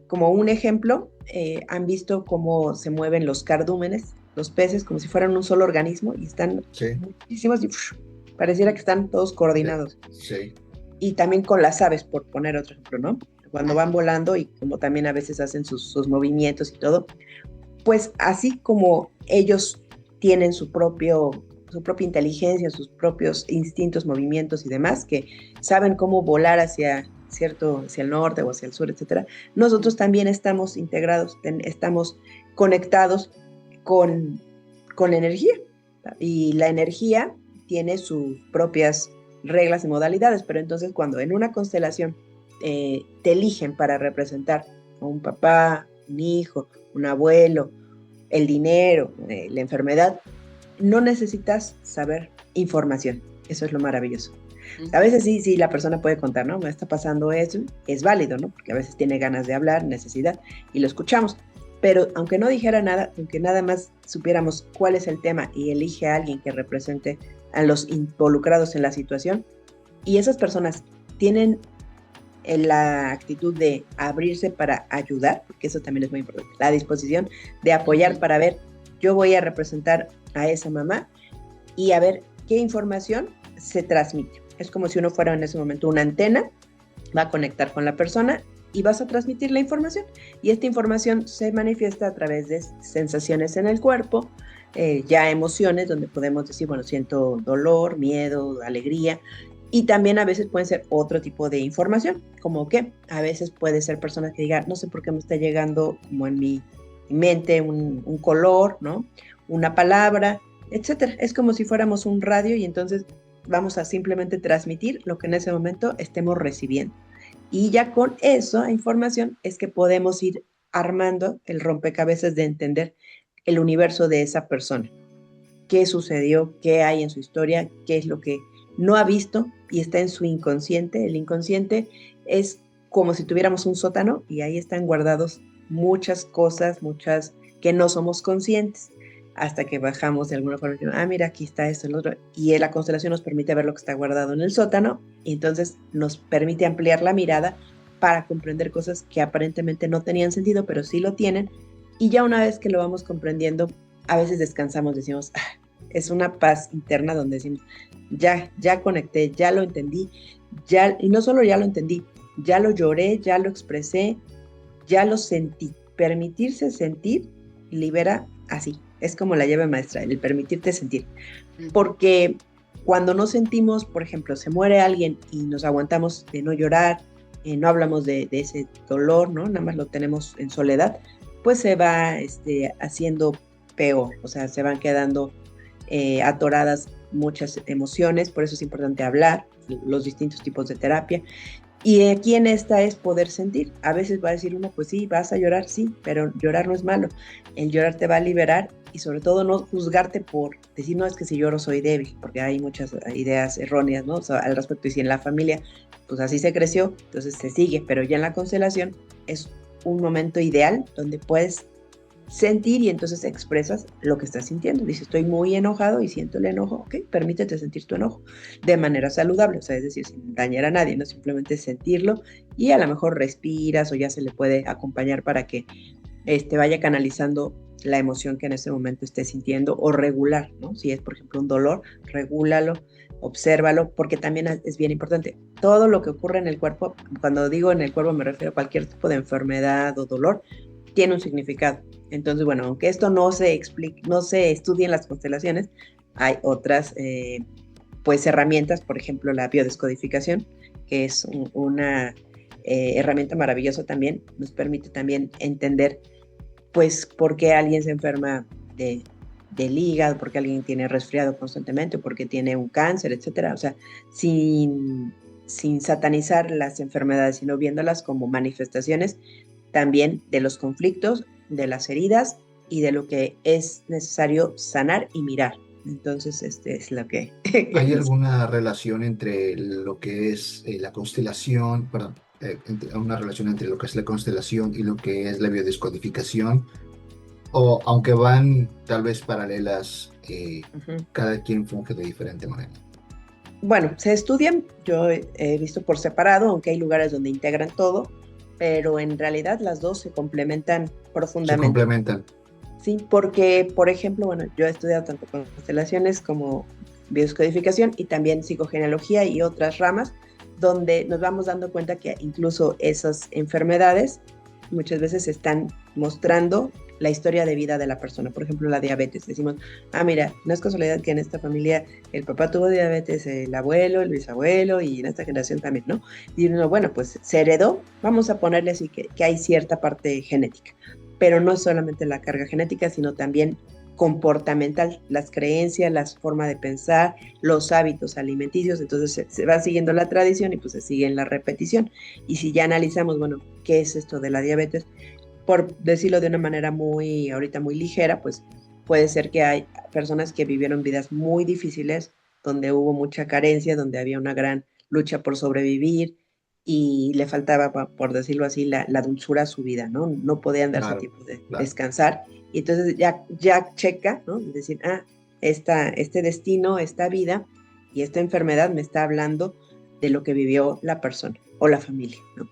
Como un ejemplo, han visto cómo se mueven los cardúmenes, los peces, como si fueran un solo organismo, y están Sí, muchísimos y pareciera que están todos sí, coordinados. sí, Y también con las aves, por poner otro ejemplo, ¿no? Cuando van ajá, volando y como también a veces hacen sus movimientos y todo, pues así como ellos tienen su propia inteligencia, sus propios instintos, movimientos y demás, que saben cómo volar hacia el norte o hacia el sur, etcétera, nosotros también estamos integrados, estamos conectados con, con la energía. Y la energía tiene sus propias reglas y modalidades, pero entonces cuando en una constelación te eligen para representar a un papá, un hijo, un abuelo, el dinero, la enfermedad, no necesitas saber información. Eso es lo maravilloso. A ujú, veces sí, sí, la persona puede contar, ¿no? Me está pasando eso, es válido, ¿no? Porque a veces tiene ganas de hablar, necesidad, y lo escuchamos. Pero aunque no dijera nada, aunque nada más supiéramos cuál es el tema y elige a alguien que represente a los involucrados en la situación, y esas personas tienen la actitud de abrirse para ayudar, porque eso también es muy importante, la disposición de apoyar ujú. para ver, yo voy a representar a esa mamá y a ver qué información se transmite. Es como si uno fuera en ese momento una antena, va a conectar con la persona y vas a transmitir la información. Y esta información se manifiesta a través de sensaciones en el cuerpo, ya emociones donde podemos decir, bueno, siento dolor, miedo, alegría, y también a veces pueden ser otro tipo de información, como que a veces puede ser personas que digan, no sé por qué me está llegando como en mi mente un color, ¿no? Una palabra, etcétera. Es como si fuéramos un radio y entonces vamos a simplemente transmitir lo que en ese momento estemos recibiendo. Y ya con esa información es que podemos ir armando el rompecabezas de entender el universo de esa persona. Qué sucedió, qué hay en su historia, qué es lo que no ha visto y está en su inconsciente. El inconsciente es como si tuviéramos un sótano y ahí están guardados muchas cosas, muchas que no somos conscientes, hasta que bajamos de alguna forma, mira, aquí está esto, el otro, y la constelación nos permite ver lo que está guardado en el sótano, y entonces nos permite ampliar la mirada para comprender cosas que aparentemente no tenían sentido, pero sí lo tienen, y ya una vez que lo vamos comprendiendo, a veces descansamos, decimos, es una paz interna donde decimos, ya conecté, ya lo entendí, y no solo ya lo entendí, ya lo lloré, ya lo expresé, ya lo sentí. Permitirse sentir libera así. Es como la llave maestra, el permitirte sentir. Porque cuando no sentimos, por ejemplo, se muere alguien y nos aguantamos de no llorar, no hablamos de ese dolor, ¿no? Nada más lo tenemos en soledad, pues se va haciendo peor, o sea, se van quedando atoradas muchas emociones, por eso es importante hablar, los distintos tipos de terapia. Y aquí en esta es poder sentir. A veces va a decir uno, pues sí, vas a llorar, sí, pero llorar no es malo. El llorar te va a liberar y sobre todo no juzgarte por decir, no, es que si lloro soy débil, porque hay muchas ideas erróneas, ¿no? O sea, al respecto. Y si en la familia, pues así se creció, entonces se sigue. Pero ya en la constelación es un momento ideal donde puedes sentir y entonces expresas lo que estás sintiendo. Dices, estoy muy enojado y siento el enojo. Ok, permítete sentir tu enojo de manera saludable, o sea, es decir, sin dañar a nadie, no simplemente sentirlo y a lo mejor respiras o ya se le puede acompañar para que vaya canalizando la emoción que en ese momento esté sintiendo o regular, ¿no? Si es, por ejemplo, un dolor, regúlalo, obsérvalo, porque también es bien importante. Todo lo que ocurre en el cuerpo, cuando digo en el cuerpo me refiero a cualquier tipo de enfermedad o dolor, tiene un significado. Entonces, bueno, aunque esto no se explique, no se estudie en las constelaciones, hay otras pues herramientas, por ejemplo, la biodescodificación, que es una herramienta maravillosa también, nos permite también entender pues por qué alguien se enferma del hígado, por qué alguien tiene resfriado constantemente, por qué tiene un cáncer, etcétera. O sea, sin satanizar las enfermedades, sino viéndolas como manifestaciones también de los conflictos, de las heridas y de lo que es necesario sanar y mirar. Entonces, es lo que... ¿Hay alguna relación entre lo que es la constelación, perdón, una relación entre lo que es la constelación y lo que es la biodescodificación? O aunque van tal vez paralelas, cada quien funge de diferente manera. Bueno, se estudian, yo he visto por separado, aunque hay lugares donde integran todo, pero en realidad las dos se complementan profundamente. Se complementan. Sí, porque, por ejemplo, bueno, yo he estudiado tanto constelaciones como biodescodificación y también psicogenealogía y otras ramas, donde nos vamos dando cuenta que incluso esas enfermedades muchas veces están mostrando la historia de vida de la persona. Por ejemplo, la diabetes. Decimos, mira, no es casualidad que en esta familia el papá tuvo diabetes, el abuelo, el bisabuelo y en esta generación también, ¿no? Y uno, bueno, pues se heredó, vamos a ponerle así que hay cierta parte genética, pero no es solamente la carga genética, sino también comportamental, las creencias, la forma de pensar, los hábitos alimenticios. Entonces se va siguiendo la tradición y pues se sigue en la repetición. Y si ya analizamos, bueno, ¿qué es esto de la diabetes? Por decirlo de una manera ahorita muy ligera, pues puede ser que hay personas que vivieron vidas muy difíciles, donde hubo mucha carencia, donde había una gran lucha por sobrevivir y le faltaba, por decirlo así, la dulzura a su vida, ¿no? No podían darse tiempo de descansar. Y entonces ya checa, ¿no? Es decir, este destino, esta vida y esta enfermedad me está hablando de lo que vivió la persona o la familia, ¿no?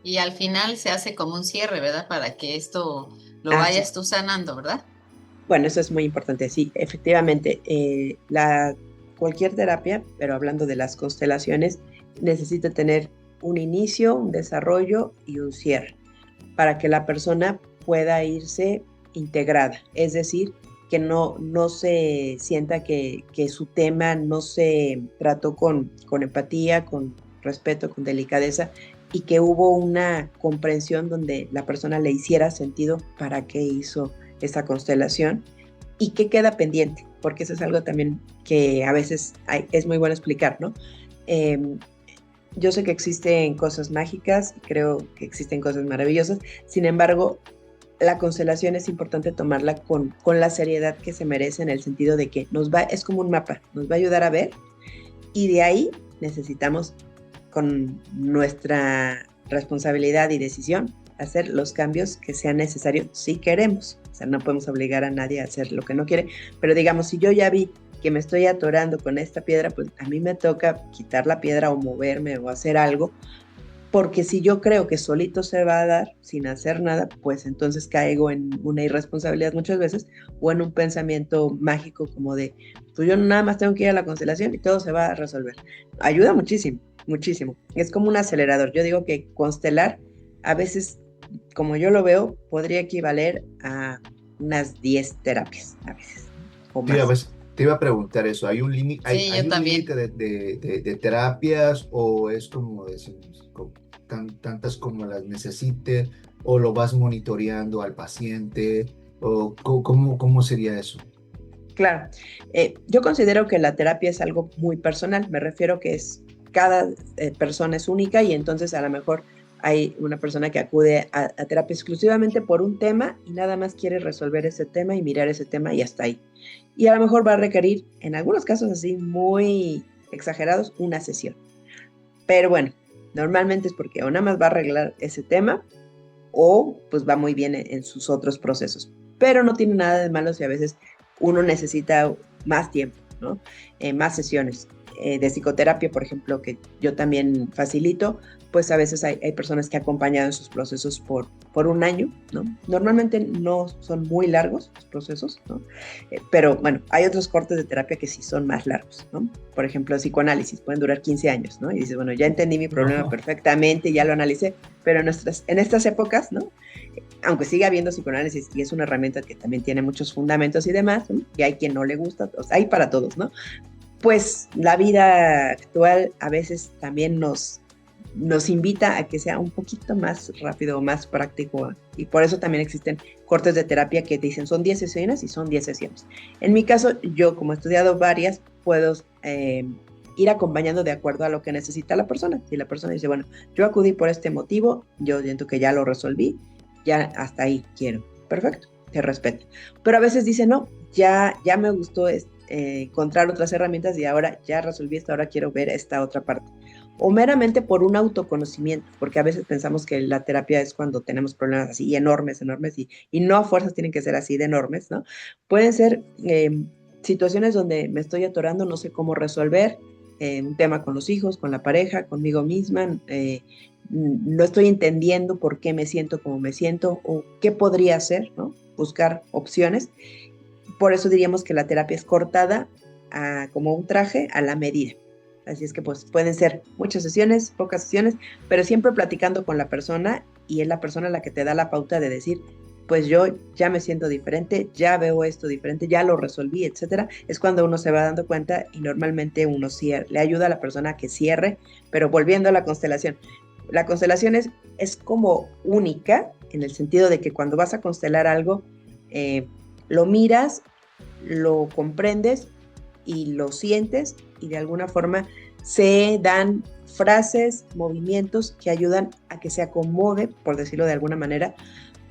Y al final se hace como un cierre, ¿verdad? Para que esto lo vayas tú sanando, ¿verdad? Bueno, eso es muy importante, sí, efectivamente. Cualquier terapia, pero hablando de las constelaciones, necesita tener un inicio, un desarrollo y un cierre para que la persona pueda irse integrada. Es decir, que no se sienta que su tema no se trató con empatía, con respeto, con delicadeza, y que hubo una comprensión donde la persona le hiciera sentido para qué hizo esa constelación y qué queda pendiente, porque eso es algo también que a veces es muy bueno explicar, ¿no? Eh, yo sé que existen cosas mágicas, creo que existen cosas maravillosas, sin embargo, la constelación es importante tomarla con la seriedad que se merece en el sentido de que es como un mapa, nos va a ayudar a ver y de ahí necesitamos con nuestra responsabilidad y decisión hacer los cambios que sean necesarios si queremos. O sea, no podemos obligar a nadie a hacer lo que no quiere, pero digamos, si yo ya vi que me estoy atorando con esta piedra, pues a mí me toca quitar la piedra o moverme o hacer algo, porque si yo creo que solito se va a dar sin hacer nada, pues entonces caigo en una irresponsabilidad muchas veces o en un pensamiento mágico como de, pues yo nada más tengo que ir a la constelación y todo se va a resolver. Ayuda muchísimo, muchísimo. Es como un acelerador. Yo digo que constelar a veces, como yo lo veo, podría equivaler a unas 10 terapias a veces o Sí, a más. veces te iba a preguntar eso. ¿Hay un límite, Sí, hay yo un también. límite de terapias o es como decimos, tantas como las necesite o lo vas monitoreando al paciente o cómo sería eso? Claro, yo considero que la terapia es algo muy personal, me refiero que cada persona es única y entonces a lo mejor hay una persona que acude a terapia exclusivamente por un tema y nada más quiere resolver ese tema y mirar ese tema y hasta ahí. Y a lo mejor va a requerir, en algunos casos así muy exagerados, una sesión. Pero bueno, normalmente es porque o nada más va a arreglar ese tema o pues va muy bien en sus otros procesos. Pero no tiene nada de malo si a veces uno necesita más tiempo, ¿no? Más sesiones. De psicoterapia, por ejemplo, que yo también facilito, pues a veces hay personas que acompañan sus procesos por un año, ¿no? Normalmente no son muy largos los procesos, ¿no? Pero bueno, hay otros cortes de terapia que sí son más largos, ¿no? Por ejemplo, psicoanálisis, pueden durar 15 años, ¿no? Y dices, bueno, ya entendí mi problema No. perfectamente, ya lo analicé, pero en estas épocas, ¿no? Aunque siga habiendo psicoanálisis y es una herramienta que también tiene muchos fundamentos y demás, ¿no? Y hay quien no le gusta, o sea, hay para todos, ¿no? Pues la vida actual a veces también nos invita a que sea un poquito más rápido, más práctico, y por eso también existen cortes de terapia que te dicen son 10 sesiones y son 10 sesiones. En mi caso, yo como he estudiado varias, puedo ir acompañando de acuerdo a lo que necesita la persona. Si la persona dice, bueno, yo acudí por este motivo, yo siento que ya lo resolví, ya hasta ahí quiero. Perfecto, te respeto. Pero a veces dice, no, ya me gustó encontrar otras herramientas y ahora ya resolví esto, ahora quiero ver esta otra parte. O meramente por un autoconocimiento, porque a veces pensamos que la terapia es cuando tenemos problemas así enormes, enormes, y no a fuerzas tienen que ser así de enormes, ¿no? Pueden ser situaciones donde me estoy atorando, no sé cómo resolver un tema con los hijos, con la pareja, conmigo misma, no estoy entendiendo por qué me siento como me siento o qué podría hacer, ¿no? Buscar opciones. Por eso diríamos que la terapia es cortada como un traje a la medida. Así es que pues pueden ser muchas sesiones, pocas sesiones, pero siempre platicando con la persona y es la persona la que te da la pauta de decir, pues yo ya me siento diferente, ya veo esto diferente, ya lo resolví, etcétera. Es cuando uno se va dando cuenta y normalmente uno le ayuda a la persona a que cierre, pero volviendo a la constelación es como única en el sentido de que cuando vas a constelar algo, lo miras, lo comprendes y lo sientes y de alguna forma se dan frases, movimientos que ayudan a que se acomode, por decirlo de alguna manera,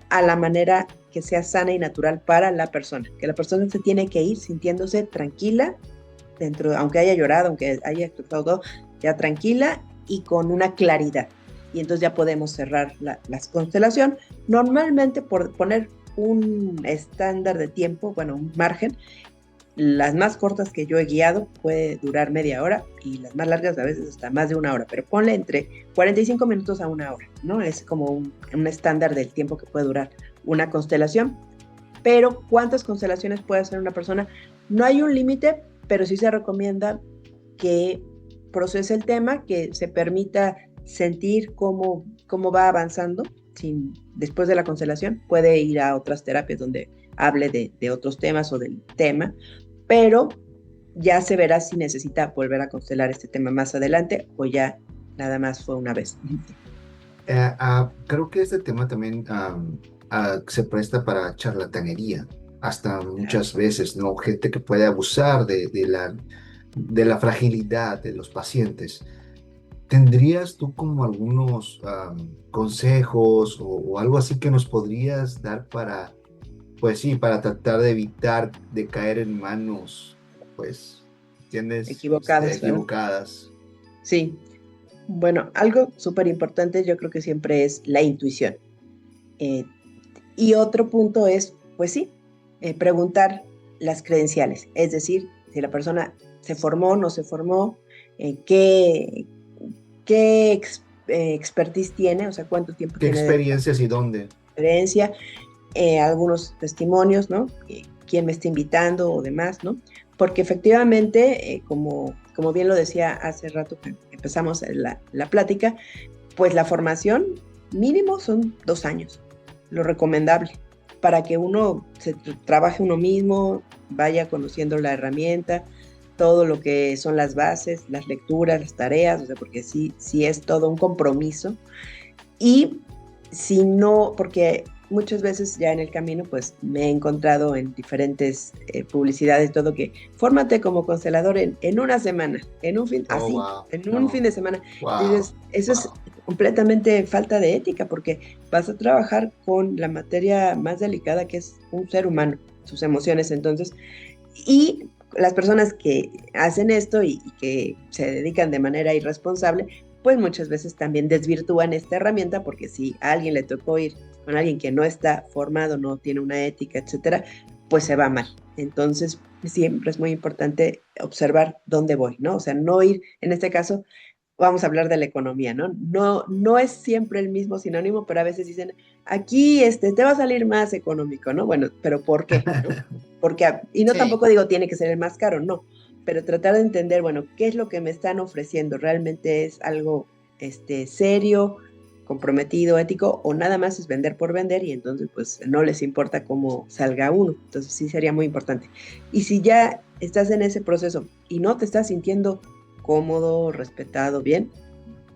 a la manera que sea sana y natural para la persona. Que la persona se tiene que ir sintiéndose tranquila, aunque haya llorado, aunque haya expresado todo, ya tranquila y con una claridad. Y entonces ya podemos cerrar la constelación. Normalmente por poner un estándar de tiempo, bueno, un margen, las más cortas que yo he guiado puede durar media hora y las más largas a veces hasta más de una hora, pero ponle entre 45 minutos a una hora, ¿no? Es como un estándar del tiempo que puede durar una constelación. Pero ¿cuántas constelaciones puede hacer una persona? No hay un límite, pero sí se recomienda que procese el tema, que se permita sentir cómo va avanzando. Después de la constelación puede ir a otras terapias donde hable de otros temas o del tema, pero ya se verá si necesita volver a constelar este tema más adelante o ya nada más fue una vez. Creo que este tema también se presta para charlatanería. hasta muchas veces, ¿no? Gente que puede abusar de la fragilidad de los pacientes. ¿Tendrías tú como algunos consejos o algo así que nos podrías dar para, pues sí, para tratar de evitar de caer en manos, pues, ¿entiendes? Equivocadas, ¿verdad? Equivocadas. Sí. Bueno, algo súper importante yo creo que siempre es la intuición. Eh, y otro punto es, pues sí, preguntar las credenciales, es decir, si la persona se formó o no se formó, qué, expertise tiene, o sea, cuánto tiempo ¿Qué tiene de experiencias y dónde? experiencia, algunos testimonios, ¿no? Quién me está invitando o demás, ¿no? Porque efectivamente, como bien lo decía hace rato que empezamos la plática, pues la formación mínimo son 2 años, lo recomendable, para que uno se trabaje uno mismo, vaya conociendo la herramienta, todo lo que son las bases, las lecturas, las tareas, o sea, porque sí es todo un compromiso. Y si no, porque muchas veces ya en el camino, pues me he encontrado en diferentes publicidades, todo que fórmate como constelador en una semana, en un fin, Oh, así, wow. en un fin No. de semana. Wow. Dices, eso es Wow. completamente falta de ética, porque vas a trabajar con la materia más delicada que es un ser humano, sus emociones. Entonces, y las personas que hacen esto y que se dedican de manera irresponsable, pues muchas veces también desvirtúan esta herramienta, porque si a alguien le tocó ir con alguien que no está formado, no tiene una ética, etcétera, pues se va mal. Entonces, siempre es muy importante observar dónde voy, ¿no? O sea, no ir, en este caso, vamos a hablar de la economía, ¿no? No es siempre el mismo sinónimo, pero a veces dicen, aquí te va a salir más económico, ¿no? Bueno, pero ¿por qué? ¿No? Porque, y no Sí. tampoco digo tiene que ser el más caro, no, pero tratar de entender, bueno, qué es lo que me están ofreciendo, realmente es algo serio, comprometido, ético, o nada más es vender por vender y entonces pues no les importa cómo salga uno. Entonces sí sería muy importante. Y si ya estás en ese proceso y no te estás sintiendo cómodo, respetado, bien,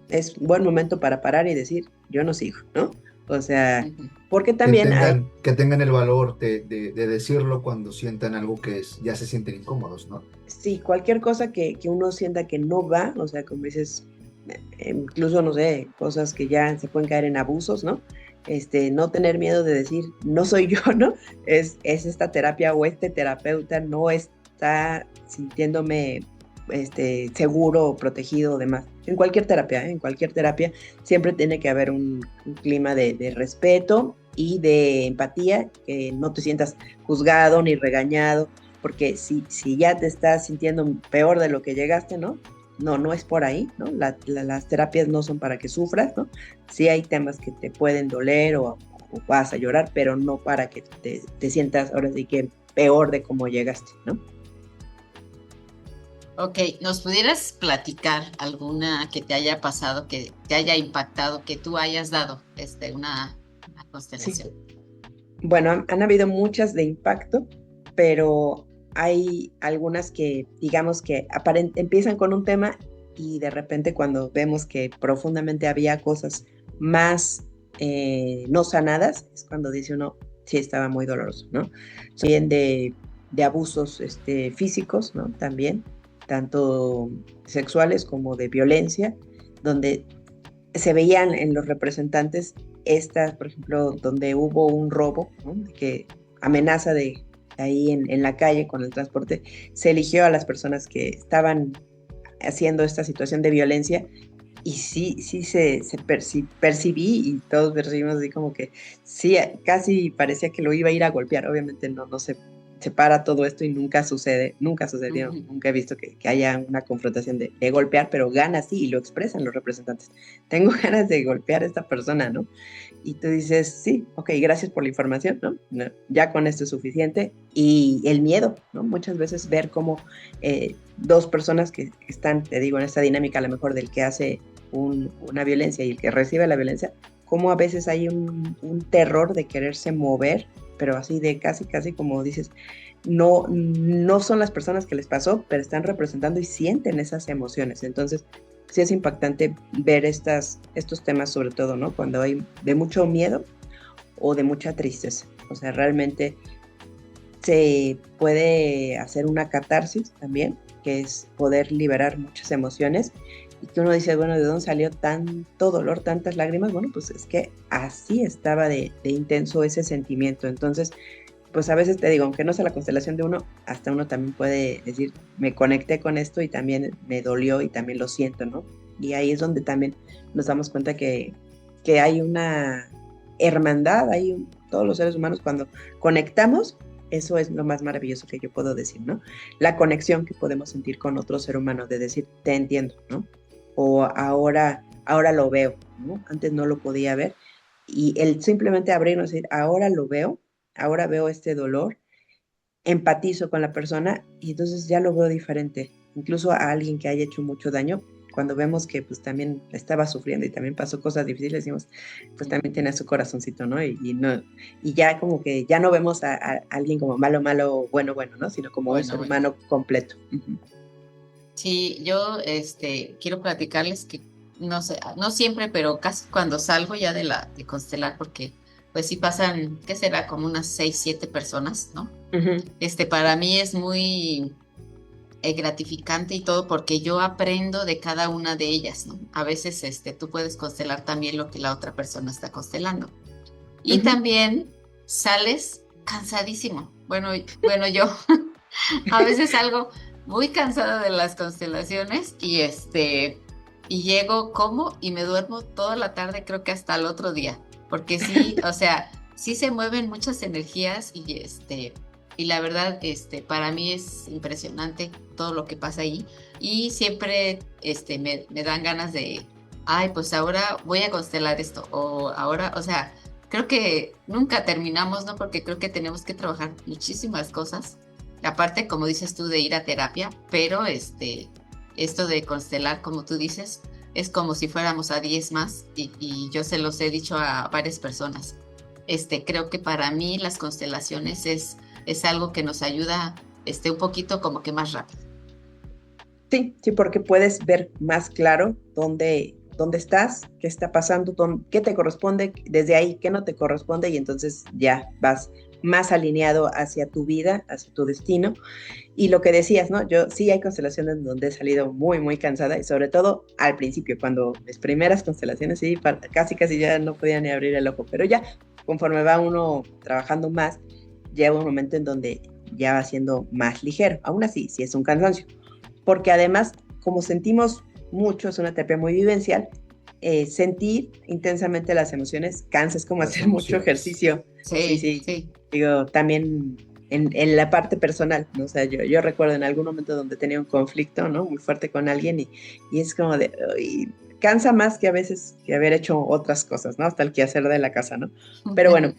es un buen momento para parar y decir, yo no sigo, ¿no? O sea, Ujú. porque Que también hay, tengan, que tengan el valor de decirlo cuando sientan algo que ya se sienten incómodos, ¿no? sí, cualquier cosa que uno sienta que no va, o sea, como dices, incluso, no sé, cosas que ya se pueden caer en abusos, ¿no? No tener miedo de decir, no soy yo, ¿no? Es esta terapia o este terapeuta no está sintiéndome seguro, protegido o demás. En cualquier terapia, ¿eh? En cualquier terapia siempre tiene que haber un clima de respeto y de empatía, que no te sientas juzgado ni regañado, porque si ya te estás sintiendo peor de lo que llegaste, ¿no? No es por ahí, ¿no? Las terapias no son para que sufras, ¿no? Sí hay temas que te pueden doler o vas a llorar, pero no para que te sientas ahora sí que peor de cómo llegaste, ¿no? Ok, ¿nos pudieras platicar alguna que te haya pasado, que te haya impactado, que tú hayas dado una Sí. constelación? Bueno, han habido muchas de impacto, pero hay algunas que, digamos que empiezan con un tema y de repente cuando vemos que profundamente había cosas más no sanadas, es cuando dice uno, sí, estaba muy doloroso, ¿no? También de abusos físicos, ¿no? También, tanto sexuales como de violencia, donde se veían en los representantes estas, por ejemplo, donde hubo un robo, ¿no? Que amenaza de ahí en la calle con el transporte, se eligió a las personas que estaban haciendo esta situación de violencia y sí percibí y todos percibimos así como que sí, casi parecía que lo iba a ir a golpear. Obviamente no se separa todo esto y nunca sucede, nunca sucedió, Ujú. nunca he visto que haya una confrontación de golpear, pero gana sí y lo expresan los representantes. Tengo ganas de golpear a esta persona, ¿no? Y tú dices, sí, ok, gracias por la información, ¿no? Ya con esto es suficiente. Y el miedo, ¿no? Muchas veces ver cómo dos personas que están, te digo, en esta dinámica a lo mejor del que hace una violencia y el que recibe la violencia, cómo a veces hay un terror de quererse mover, pero así de casi como dices, no son las personas que les pasó, pero están representando y sienten esas emociones. Entonces, sí es impactante ver estos temas sobre todo, ¿no? Cuando hay de mucho miedo o de mucha tristeza. O sea, realmente se puede hacer una catarsis también, que es poder liberar muchas emociones. Y que uno dice, bueno, ¿de dónde salió tanto dolor, tantas lágrimas? Bueno, pues es que así estaba de intenso ese sentimiento. Entonces, pues a veces te digo, aunque no sea la constelación de uno, hasta uno también puede decir, me conecté con esto y también me dolió y también lo siento, ¿no? Y ahí es donde también nos damos cuenta que hay una hermandad, todos los seres humanos cuando conectamos, eso es lo más maravilloso que yo puedo decir, ¿no? La conexión que podemos sentir con otro ser humano, de decir, te entiendo, ¿no? O ahora lo veo, ¿no? Antes no lo podía ver. Y el simplemente abrirnos y decir, ahora veo este dolor, empatizo con la persona y entonces ya lo veo diferente. Incluso a alguien que haya hecho mucho daño, cuando vemos que pues también estaba sufriendo y también pasó cosas difíciles, decimos, pues también tiene su corazoncito, ¿no? No, y ya como que ya no vemos a alguien como malo, malo, bueno, bueno, ¿no? Sino como un Bueno, ser bueno. humano completo. Ujú. Sí, yo quiero platicarles que no sé, no siempre, pero casi cuando salgo ya de Constelar, porque pues sí pasan, ¿qué será? Como unas 6, 7 personas, ¿no? Ujú. Para mí es muy gratificante y todo porque yo aprendo de cada una de ellas, ¿no? A veces tú puedes constelar también lo que la otra persona está constelando. Y Ujú. también sales cansadísimo. Bueno, yo a veces salgo muy cansada de las constelaciones y llego, como y me duermo toda la tarde, creo que hasta el otro día, porque sí, o sea, sí se mueven muchas energías y la verdad, para mí es impresionante todo lo que pasa ahí y siempre, me dan ganas de, ay, pues ahora voy a constelar esto o ahora, o sea, creo que nunca terminamos, ¿no? Porque creo que tenemos que trabajar muchísimas cosas. Aparte, como dices tú, de ir a terapia, pero esto de constelar, como tú dices, es como si fuéramos a 10 más y yo se los he dicho a varias personas. Creo que para mí las constelaciones es algo que nos ayuda un poquito como que más rápido. Sí, sí, porque puedes ver más claro dónde estás, qué está pasando, qué te corresponde, desde ahí qué no te corresponde y entonces ya vas más alineado hacia tu vida, hacia tu destino. Y lo que decías, ¿no? Yo sí hay constelaciones donde he salido muy, muy cansada y sobre todo al principio, cuando mis primeras constelaciones, sí, casi, casi ya no podía ni abrir el ojo, pero ya conforme va uno trabajando más, llega un momento en donde ya va siendo más ligero. Aún así, sí es un cansancio porque además, como sentimos mucho, es una terapia muy vivencial, sentir intensamente las emociones cansa, es como Las hacer mucho emociones. ejercicio. Sí, Sí, sí, sí. digo, también en la parte personal, ¿no? O sea, yo recuerdo en algún momento donde tenía un conflicto, ¿no? Muy fuerte con alguien y es como de, uy, cansa más que a veces que haber hecho otras cosas, ¿no? Hasta el quehacer de la casa, ¿no? Pero bueno,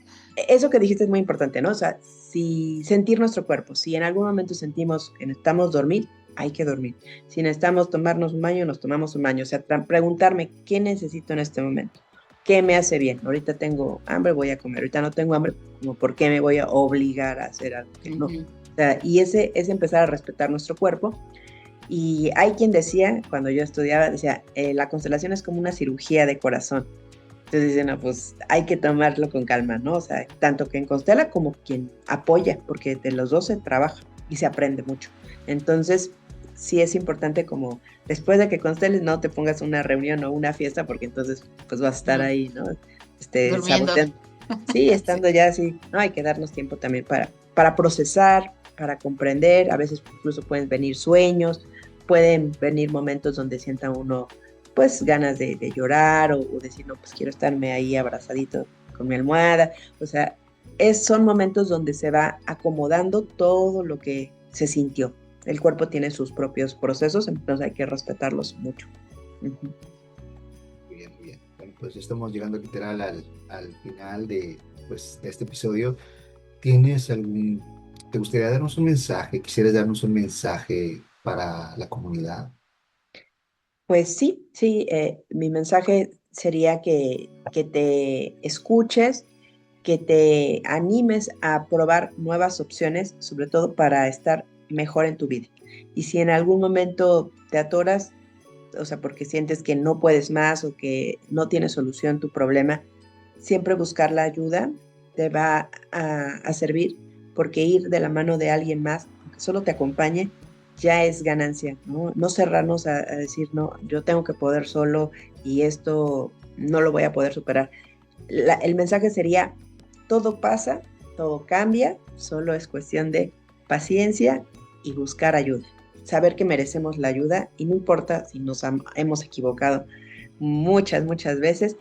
eso que dijiste es muy importante, ¿no? O sea, si sentir nuestro cuerpo, si en algún momento sentimos que necesitamos dormir, hay que dormir. Si necesitamos tomarnos un baño, nos tomamos un baño. O sea, preguntarme qué necesito en este momento, qué me hace bien. Ahorita tengo hambre, voy a comer. Ahorita no tengo hambre, como por qué me voy a obligar a hacer algo que no. Ujú. O sea, y ese es empezar a respetar nuestro cuerpo. Y hay quien decía, cuando yo estudiaba, decía, la constelación es como una cirugía de corazón. Entonces dicen, no, pues hay que tomarlo con calma, ¿no? O sea, tanto quien constela como quien apoya, porque de los dos se trabaja y se aprende mucho. Entonces, sí es importante como después de que consteles, no te pongas una reunión o una fiesta, porque entonces pues vas a estar No, ahí, ¿no? durmiendo. Saboteando. Sí, Sí. estando ya así, ¿no? Hay que darnos tiempo también para procesar, para comprender, a veces incluso pueden venir sueños, pueden venir momentos donde sienta uno pues ganas de llorar o decir, no, pues quiero estarme ahí abrazadito con mi almohada. O sea, son momentos donde se va acomodando todo lo que se sintió. El cuerpo tiene sus propios procesos, entonces hay que respetarlos mucho. Ujú. Muy bien, muy bien. Bueno, pues estamos llegando literal al final pues, de este episodio. ¿Te gustaría darnos un mensaje? ¿Quisieras darnos un mensaje para la comunidad? Pues sí, sí, mi mensaje sería que te escuches, que te animes a probar nuevas opciones, sobre todo para estar mejor en tu vida. Y si en algún momento te atoras, o sea, porque sientes que no puedes más o que no tienes solución tu problema, siempre buscar la ayuda te va a servir porque ir de la mano de alguien más, aunque solo te acompañe, ya es ganancia, ¿no? No cerrarnos a decir, no, yo tengo que poder solo y esto no lo voy a poder superar. El mensaje sería, todo pasa, todo cambia, solo es cuestión de paciencia y buscar ayuda. Saber que merecemos la ayuda y no importa si nos hemos equivocado muchas veces,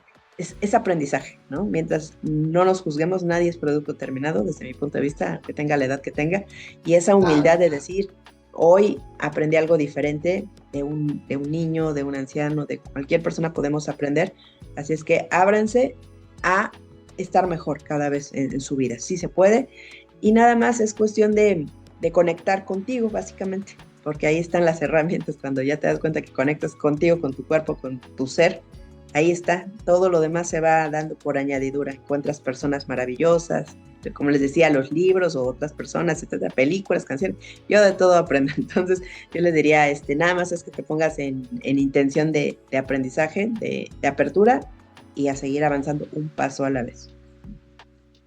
es aprendizaje, ¿no? Mientras no nos juzguemos, nadie es producto terminado, desde mi punto de vista, que tenga la edad que tenga, y esa humildad de decir, hoy aprendí algo diferente de un niño, de un anciano, de cualquier persona podemos aprender, así es que ábranse a estar mejor cada vez en su vida, sí se puede, y nada más es cuestión de conectar contigo, básicamente, porque ahí están las herramientas, cuando ya te das cuenta que conectas contigo, con tu cuerpo, con tu ser, ahí está, todo lo demás se va dando por añadidura, encuentras personas maravillosas, como les decía, los libros o otras personas, etcétera, películas, canciones, yo de todo aprendo, entonces yo les diría, nada más es que te pongas en intención de aprendizaje, de apertura y a seguir avanzando un paso a la vez.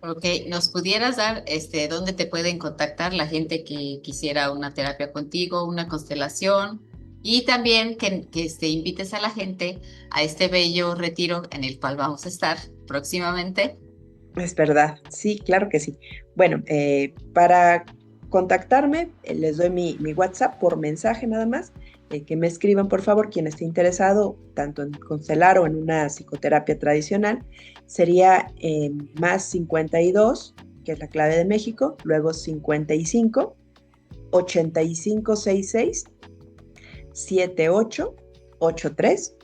Ok, ¿nos pudieras dar dónde te pueden contactar la gente que quisiera una terapia contigo, una constelación? Y también que invites a la gente a este bello retiro en el cual vamos a estar próximamente. Es verdad, sí, claro que sí. Bueno, para contactarme, les doy mi WhatsApp por mensaje nada más, que me escriban por favor quien esté interesado tanto en constelar o en una psicoterapia tradicional, sería más 52, que es la clave de México, luego 55 85 66 78 83.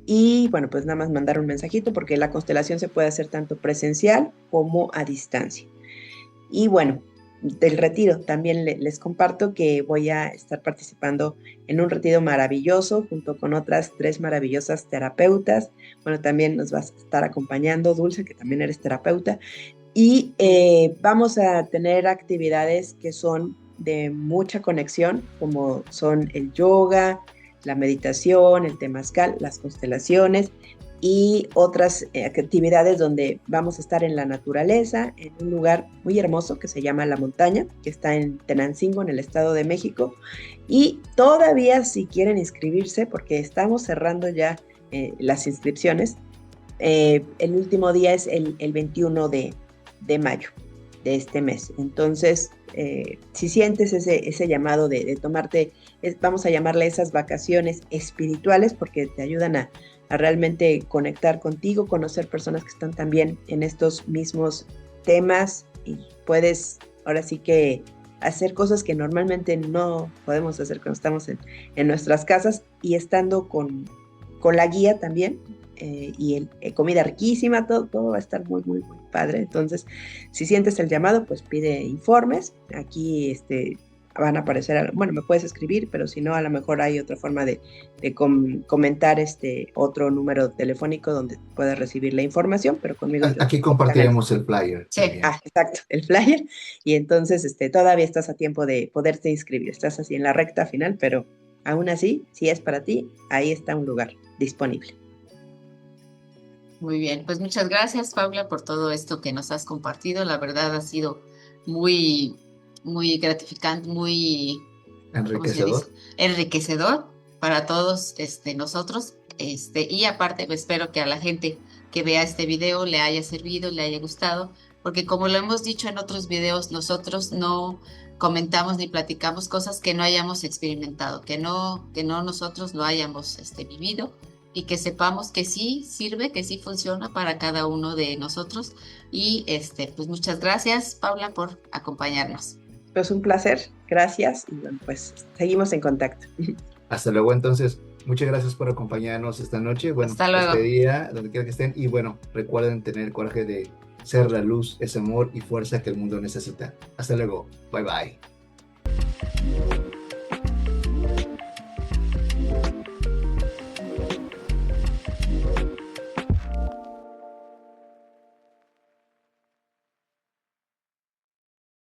Y bueno, pues nada más mandar un mensajito porque la constelación se puede hacer tanto presencial como a distancia. Y bueno, del retiro también les comparto que voy a estar participando en un retiro maravilloso junto con otras 3 maravillosas terapeutas. Bueno, también nos vas a estar acompañando Dulce, que también eres terapeuta. Y vamos a tener actividades que son de mucha conexión, como son el yoga, la meditación, el temazcal, las constelaciones y otras actividades donde vamos a estar en la naturaleza, en un lugar muy hermoso que se llama La Montaña, que está en Tenancingo, en el Estado de México. Y todavía si quieren inscribirse, porque estamos cerrando ya las inscripciones, el último día es el 21 de mayo de este mes. Entonces, si sientes ese llamado de tomarte, vamos a llamarle esas vacaciones espirituales, porque te ayudan a realmente conectar contigo, conocer personas que están también en estos mismos temas y puedes ahora sí que hacer cosas que normalmente no podemos hacer cuando estamos en nuestras casas y estando con la guía también. Y comida riquísima, todo va a estar muy padre. Entonces, si sientes el llamado, pues pide informes. Aquí van a aparecer, bueno, me puedes escribir, pero si no, a lo mejor hay otra forma de comentar otro número telefónico donde puedas recibir la información, pero conmigo. Aquí compartiremos el flyer. Sí, exacto, el flyer. Y entonces todavía estás a tiempo de poderte inscribir. Estás así en la recta final, pero aún así, si es para ti, ahí está un lugar disponible. Muy bien, pues muchas gracias, Paula, por todo esto que nos has compartido. La verdad ha sido muy gratificante, muy enriquecedor. Enriquecedor para todos nosotros. Y aparte, pues, espero que a la gente que vea este video le haya servido, le haya gustado, porque como lo hemos dicho en otros videos, nosotros no comentamos ni platicamos cosas que no hayamos experimentado, que no nosotros lo hayamos vivido. Y que sepamos que sí sirve, que sí funciona para cada uno de nosotros. Y pues muchas gracias, Paula, por acompañarnos. Pues un placer, gracias. Y bueno, pues seguimos en contacto. Hasta luego, entonces. Muchas gracias por acompañarnos esta noche. Bueno, hasta luego. Este día, donde quiera que estén. Y bueno, recuerden tener el coraje de ser la luz, ese amor y fuerza que el mundo necesita. Hasta luego. Bye, bye.